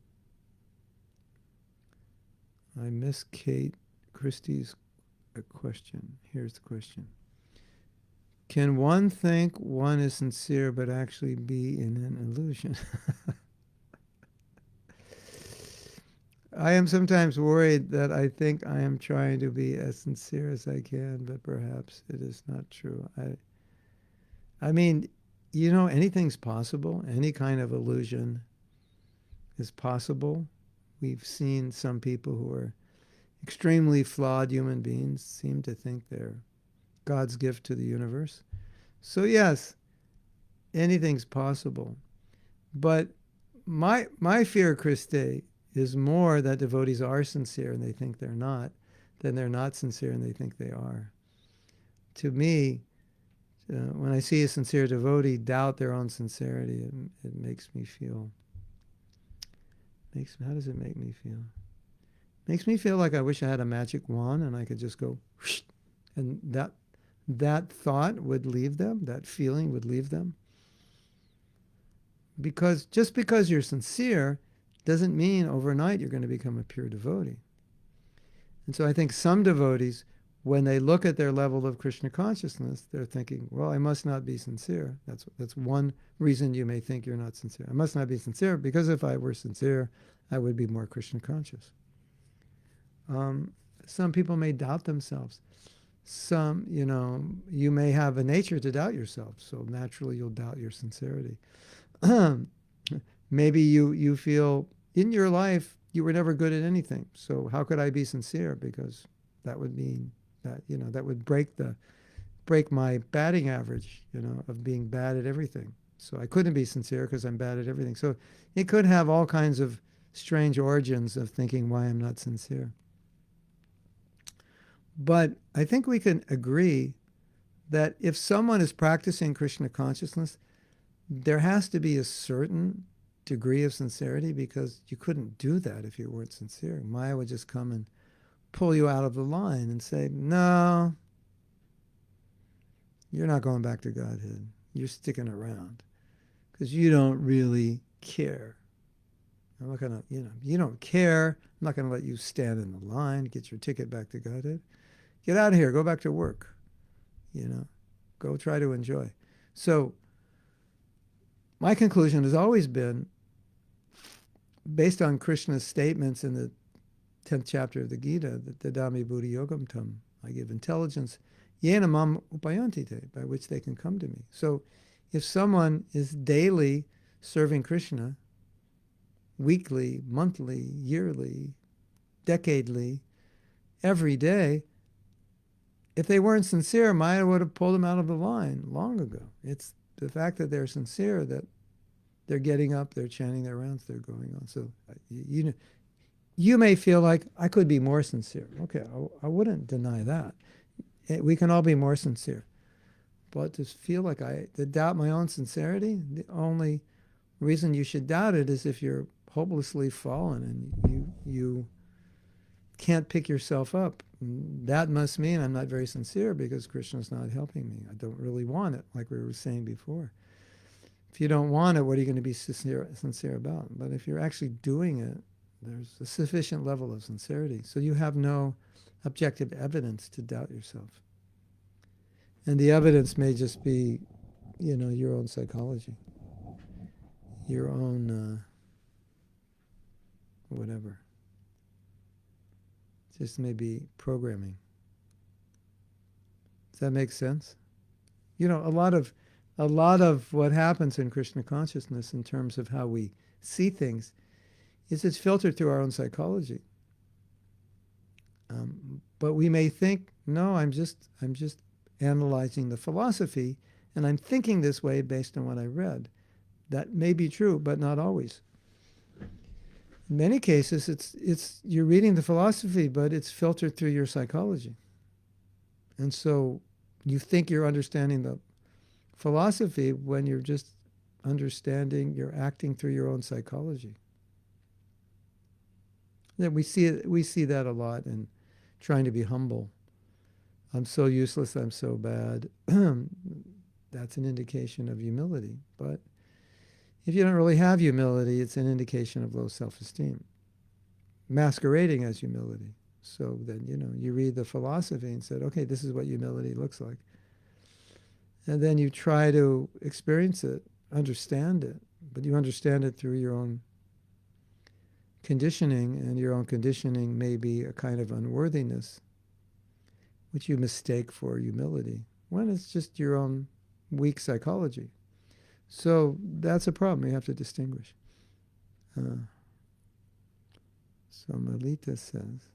I miss Kate Christie's question. Here's the question. Can one think one is sincere but actually be in an illusion? I am sometimes worried that I think I am trying to be as sincere as I can, but perhaps it is not true. I mean, anything's possible. Any kind of illusion is possible. We've seen some people who are extremely flawed human beings seem to think they're God's gift to the universe. So yes, anything's possible. But my fear, Christe, is more that devotees are sincere and they think they're not, than they're not sincere and they think they are. To me, when I see a sincere devotee doubt their own sincerity, it makes me feel, how does it make me feel? It makes me feel like I wish I had a magic wand and I could just go, whoosh, and that thought would leave them, that feeling would leave them. Because just because you're sincere doesn't mean overnight you're going to become a pure devotee. And so I think some devotees, when they look at their level of Krishna consciousness, they're thinking, well, I must not be sincere. That's one reason you may think you're not sincere. I must not be sincere because if I were sincere, I would be more Krishna conscious. Some people may doubt themselves. Some, you may have a nature to doubt yourself, so naturally you'll doubt your sincerity. Maybe you feel in your life you were never good at anything, so how could I be sincere? Because that would mean that, that would break my batting average, of being bad at everything. So I couldn't be sincere because I'm bad at everything. So it could have all kinds of strange origins of thinking why I'm not sincere. But I think we can agree that if someone is practicing Krishna consciousness, there has to be a certain degree of sincerity, because you couldn't do that if you weren't sincere. Maya would just come and pull you out of the line and say, no, you're not going back to Godhead. You're sticking around because you don't really care. I'm not going to, you don't care. I'm not going to let you stand in the line, get your ticket back to Godhead. Get out of here. Go back to work. Go try to enjoy. So my conclusion has always been, based on Krishna's statements in the 10th chapter of the Gita, that Dadami Buddhi Yogam Tam, I give intelligence, yena mam upayantite, by which they can come to me. So if someone is daily serving Krishna, weekly, monthly, yearly, decadely, every day, if they weren't sincere, Maya would have pulled them out of the line long ago. It's the fact that they're sincere that they're getting up, they're chanting their rounds, they're going on. So you may feel like I could be more sincere. Okay, I wouldn't deny that. We can all be more sincere. But to feel like to doubt my own sincerity, the only reason you should doubt it is if you're hopelessly fallen and you can't pick yourself up. That must mean I'm not very sincere because Krishna's not helping me. I don't really want it, like we were saying before. If you don't want it, what are you going to be sincere about? But if you're actually doing it, there's a sufficient level of sincerity. So you have no objective evidence to doubt yourself. And the evidence may just be, your own psychology, your own whatever. Just maybe programming. Does that make sense? A lot of what happens in Krishna consciousness in terms of how we see things is it's filtered through our own psychology. But we may think, no, I'm just analyzing the philosophy, and I'm thinking this way based on what I read. That may be true, but not always. In many cases, it's you're reading the philosophy, but it's filtered through your psychology. And so you think you're understanding the philosophy when you're just understanding, you're acting through your own psychology. Yeah, we see that a lot in trying to be humble. I'm so useless, I'm so bad. That's an indication of humility. But if you don't really have humility, it's an indication of low self-esteem, masquerading as humility. So then, you read the philosophy and said, okay, this is what humility looks like. And then you try to experience it, understand it, but you understand it through your own conditioning, and your own conditioning may be a kind of unworthiness, which you mistake for humility, when it's just your own weak psychology. So that's a problem. You have to distinguish. So Melita says,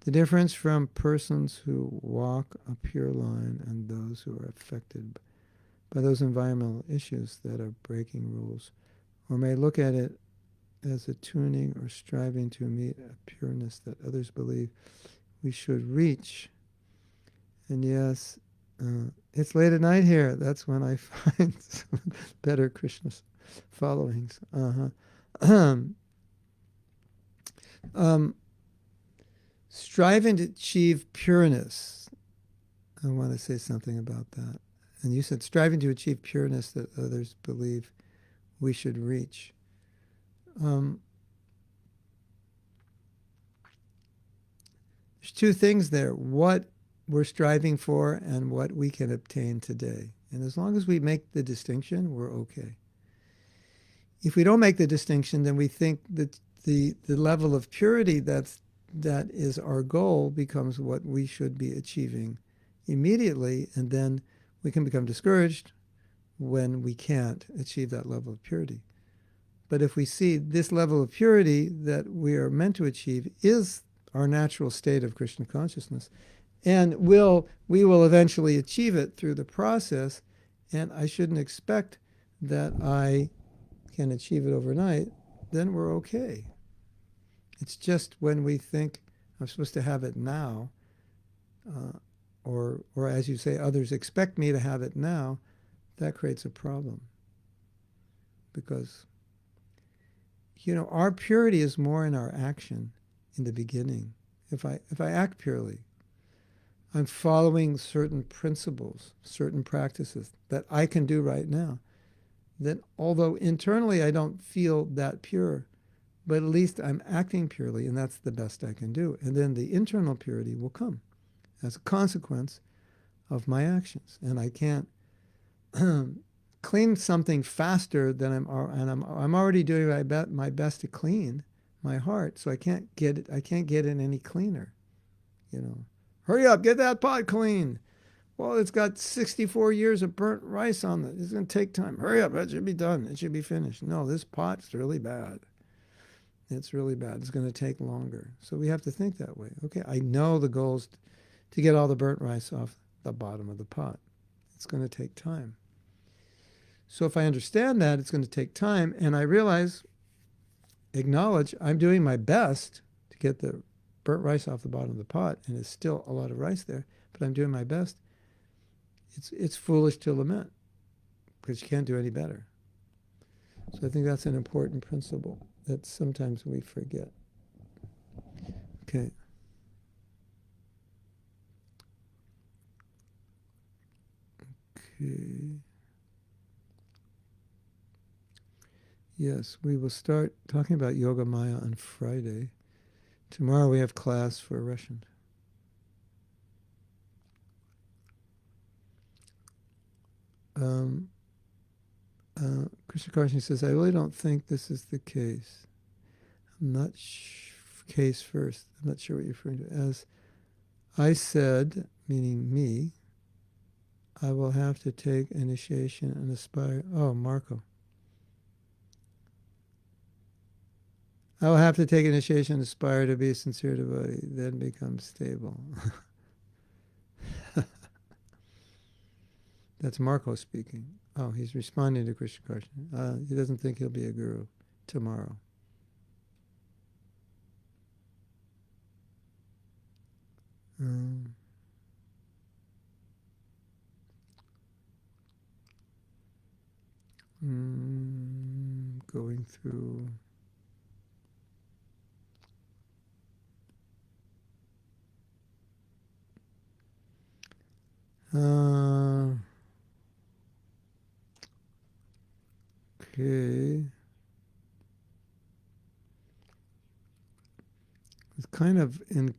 the difference from persons who walk a pure line and those who are affected by those environmental issues that are breaking rules, or may look at it as a tuning or striving to meet a pureness that others believe we should reach. And yes, it's late at night here. That's when I find some better Krishna followings. Striving to achieve pureness. I want to say something about that. And you said striving to achieve pureness that others believe we should reach. There's two things there: what we're striving for and what we can obtain today. And as long as we make the distinction, we're okay. If we don't make the distinction, then we think that the level of purity that is our goal becomes what we should be achieving immediately, and then we can become discouraged when we can't achieve that level of purity. But if we see this level of purity that we are meant to achieve is our natural state of Krishna consciousness, and we will eventually achieve it through the process, and I shouldn't expect that I can achieve it overnight, then we're okay. It's just when we think I'm supposed to have it now, or as you say, others expect me to have it now, that creates a problem. Because, our purity is more in our action in the beginning. If I act purely, I'm following certain principles, certain practices that I can do right now. Then, although internally I don't feel that pure, but at least I'm acting purely, and that's the best I can do. And then the internal purity will come as a consequence of my actions. And I can't clean something faster than I'm already doing my best to clean my heart, so I can't get it any cleaner. Hurry up, get that pot clean. Well, it's got 64 years of burnt rice on it. It's going to take time. Hurry up, it should be done. It should be finished. No, this pot's really bad. It's really bad. It's going to take longer. So we have to think that way. Okay, I know the goal is to get all the burnt rice off the bottom of the pot. It's going to take time. So if I understand that it's going to take time, and I acknowledge I'm doing my best to get the burnt rice off the bottom of the pot, and there's still a lot of rice there, but I'm doing my best, it's foolish to lament, because you can't do any better. So I think that's an important principle that sometimes we forget. Okay. Yes, we will start talking about Yoga Maya on Friday. Tomorrow we have class for Russian. Krishna Karshini says, I really don't think this is the case. I'm not case first. I'm not sure what you're referring to. As I said, meaning me, I will have to take initiation and aspire. Oh, Marco. I will have to take initiation and aspire to be a sincere devotee, then become stable. That's Marco speaking. Oh, he's responding to Krishna Karshini. He doesn't think he'll be a guru. tomorrow. Going through. Okay. It's kind of in,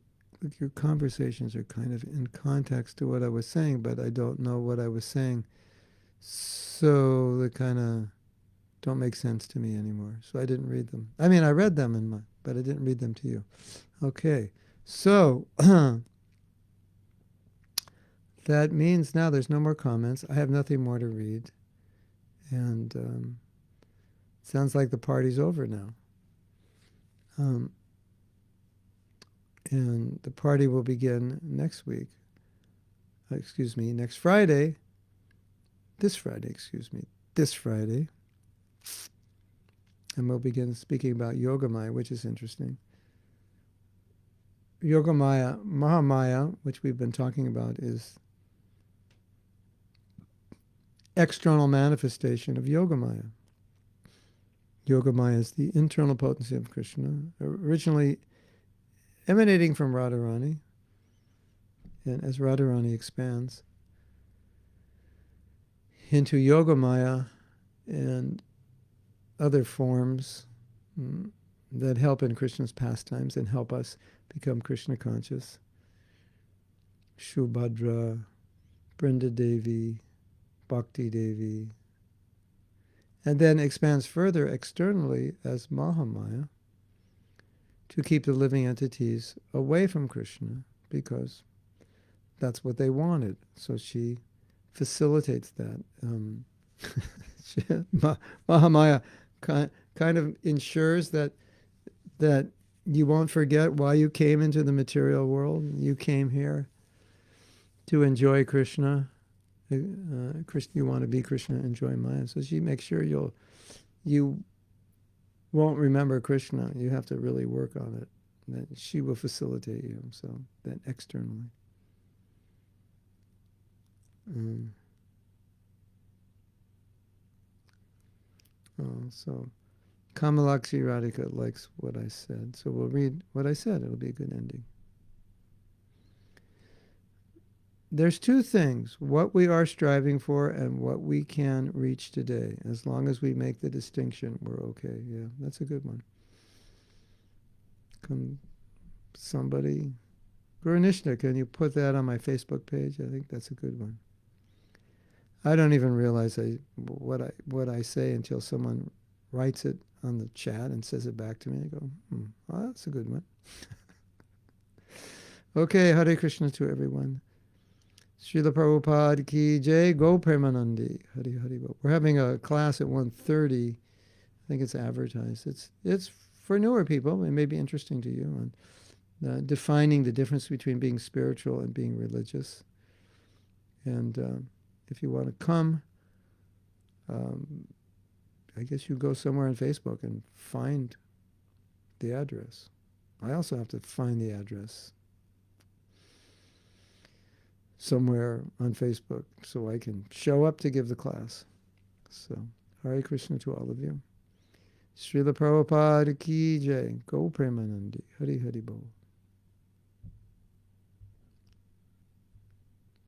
your conversations are kind of in context to what I was saying, but I don't know what I was saying. So they kind of don't make sense to me anymore. So I didn't read them. I mean, I read them but I didn't read them to you. Okay. So that means now there's no more comments. I have nothing more to read. And sounds like the party's over now. And the party will begin next week. Next Friday. This Friday. And we'll begin speaking about Yogamaya, which is interesting. Yogamaya, Mahamaya, which we've been talking about, is external manifestation of Yogamaya. Yogamaya is the internal potency of Krishna, originally emanating from Radharani. And as Radharani expands into Yogamaya and other forms that help in Krishna's pastimes and help us become Krishna conscious. Shubhadra, Brinda Devi, Bhakti Devi. And then expands further externally as Mahamaya to keep the living entities away from Krishna because that's what they wanted. So she facilitates that. Mahamaya kind of ensures that you won't forget why you came into the material world. You came here to enjoy Krishna. You want to be Krishna, enjoy Maya. So she makes sure you won't remember Krishna. You have to really work on it. That she will facilitate you. So that externally. So Kamalakshi Radhika likes what I said. So we'll read what I said. It'll be a good ending. There's two things, what we are striving for and what we can reach today. As long as we make the distinction, we're okay. Yeah, that's a good one. Somebody, Guru Nishna, can you put that on my Facebook page? I think that's a good one. I don't even realize what I say until someone writes it on the chat and says it back to me. I go, well, that's a good one. Okay, Hare Krishna to everyone. Srila Prabhupada ki jai, go Premanandi. Hari Hari Bo. We're having a class at 1:30. I think it's advertised. It's for newer people. It may be interesting to you on defining the difference between being spiritual and being religious. And if you want to come, I guess you go somewhere on Facebook and find the address. I also have to find the address somewhere on Facebook so I can show up to give the class. So, Hare Krishna to all of you. Srila Prabhupada ki jai. Go Premanandi. Hari Hari Bol.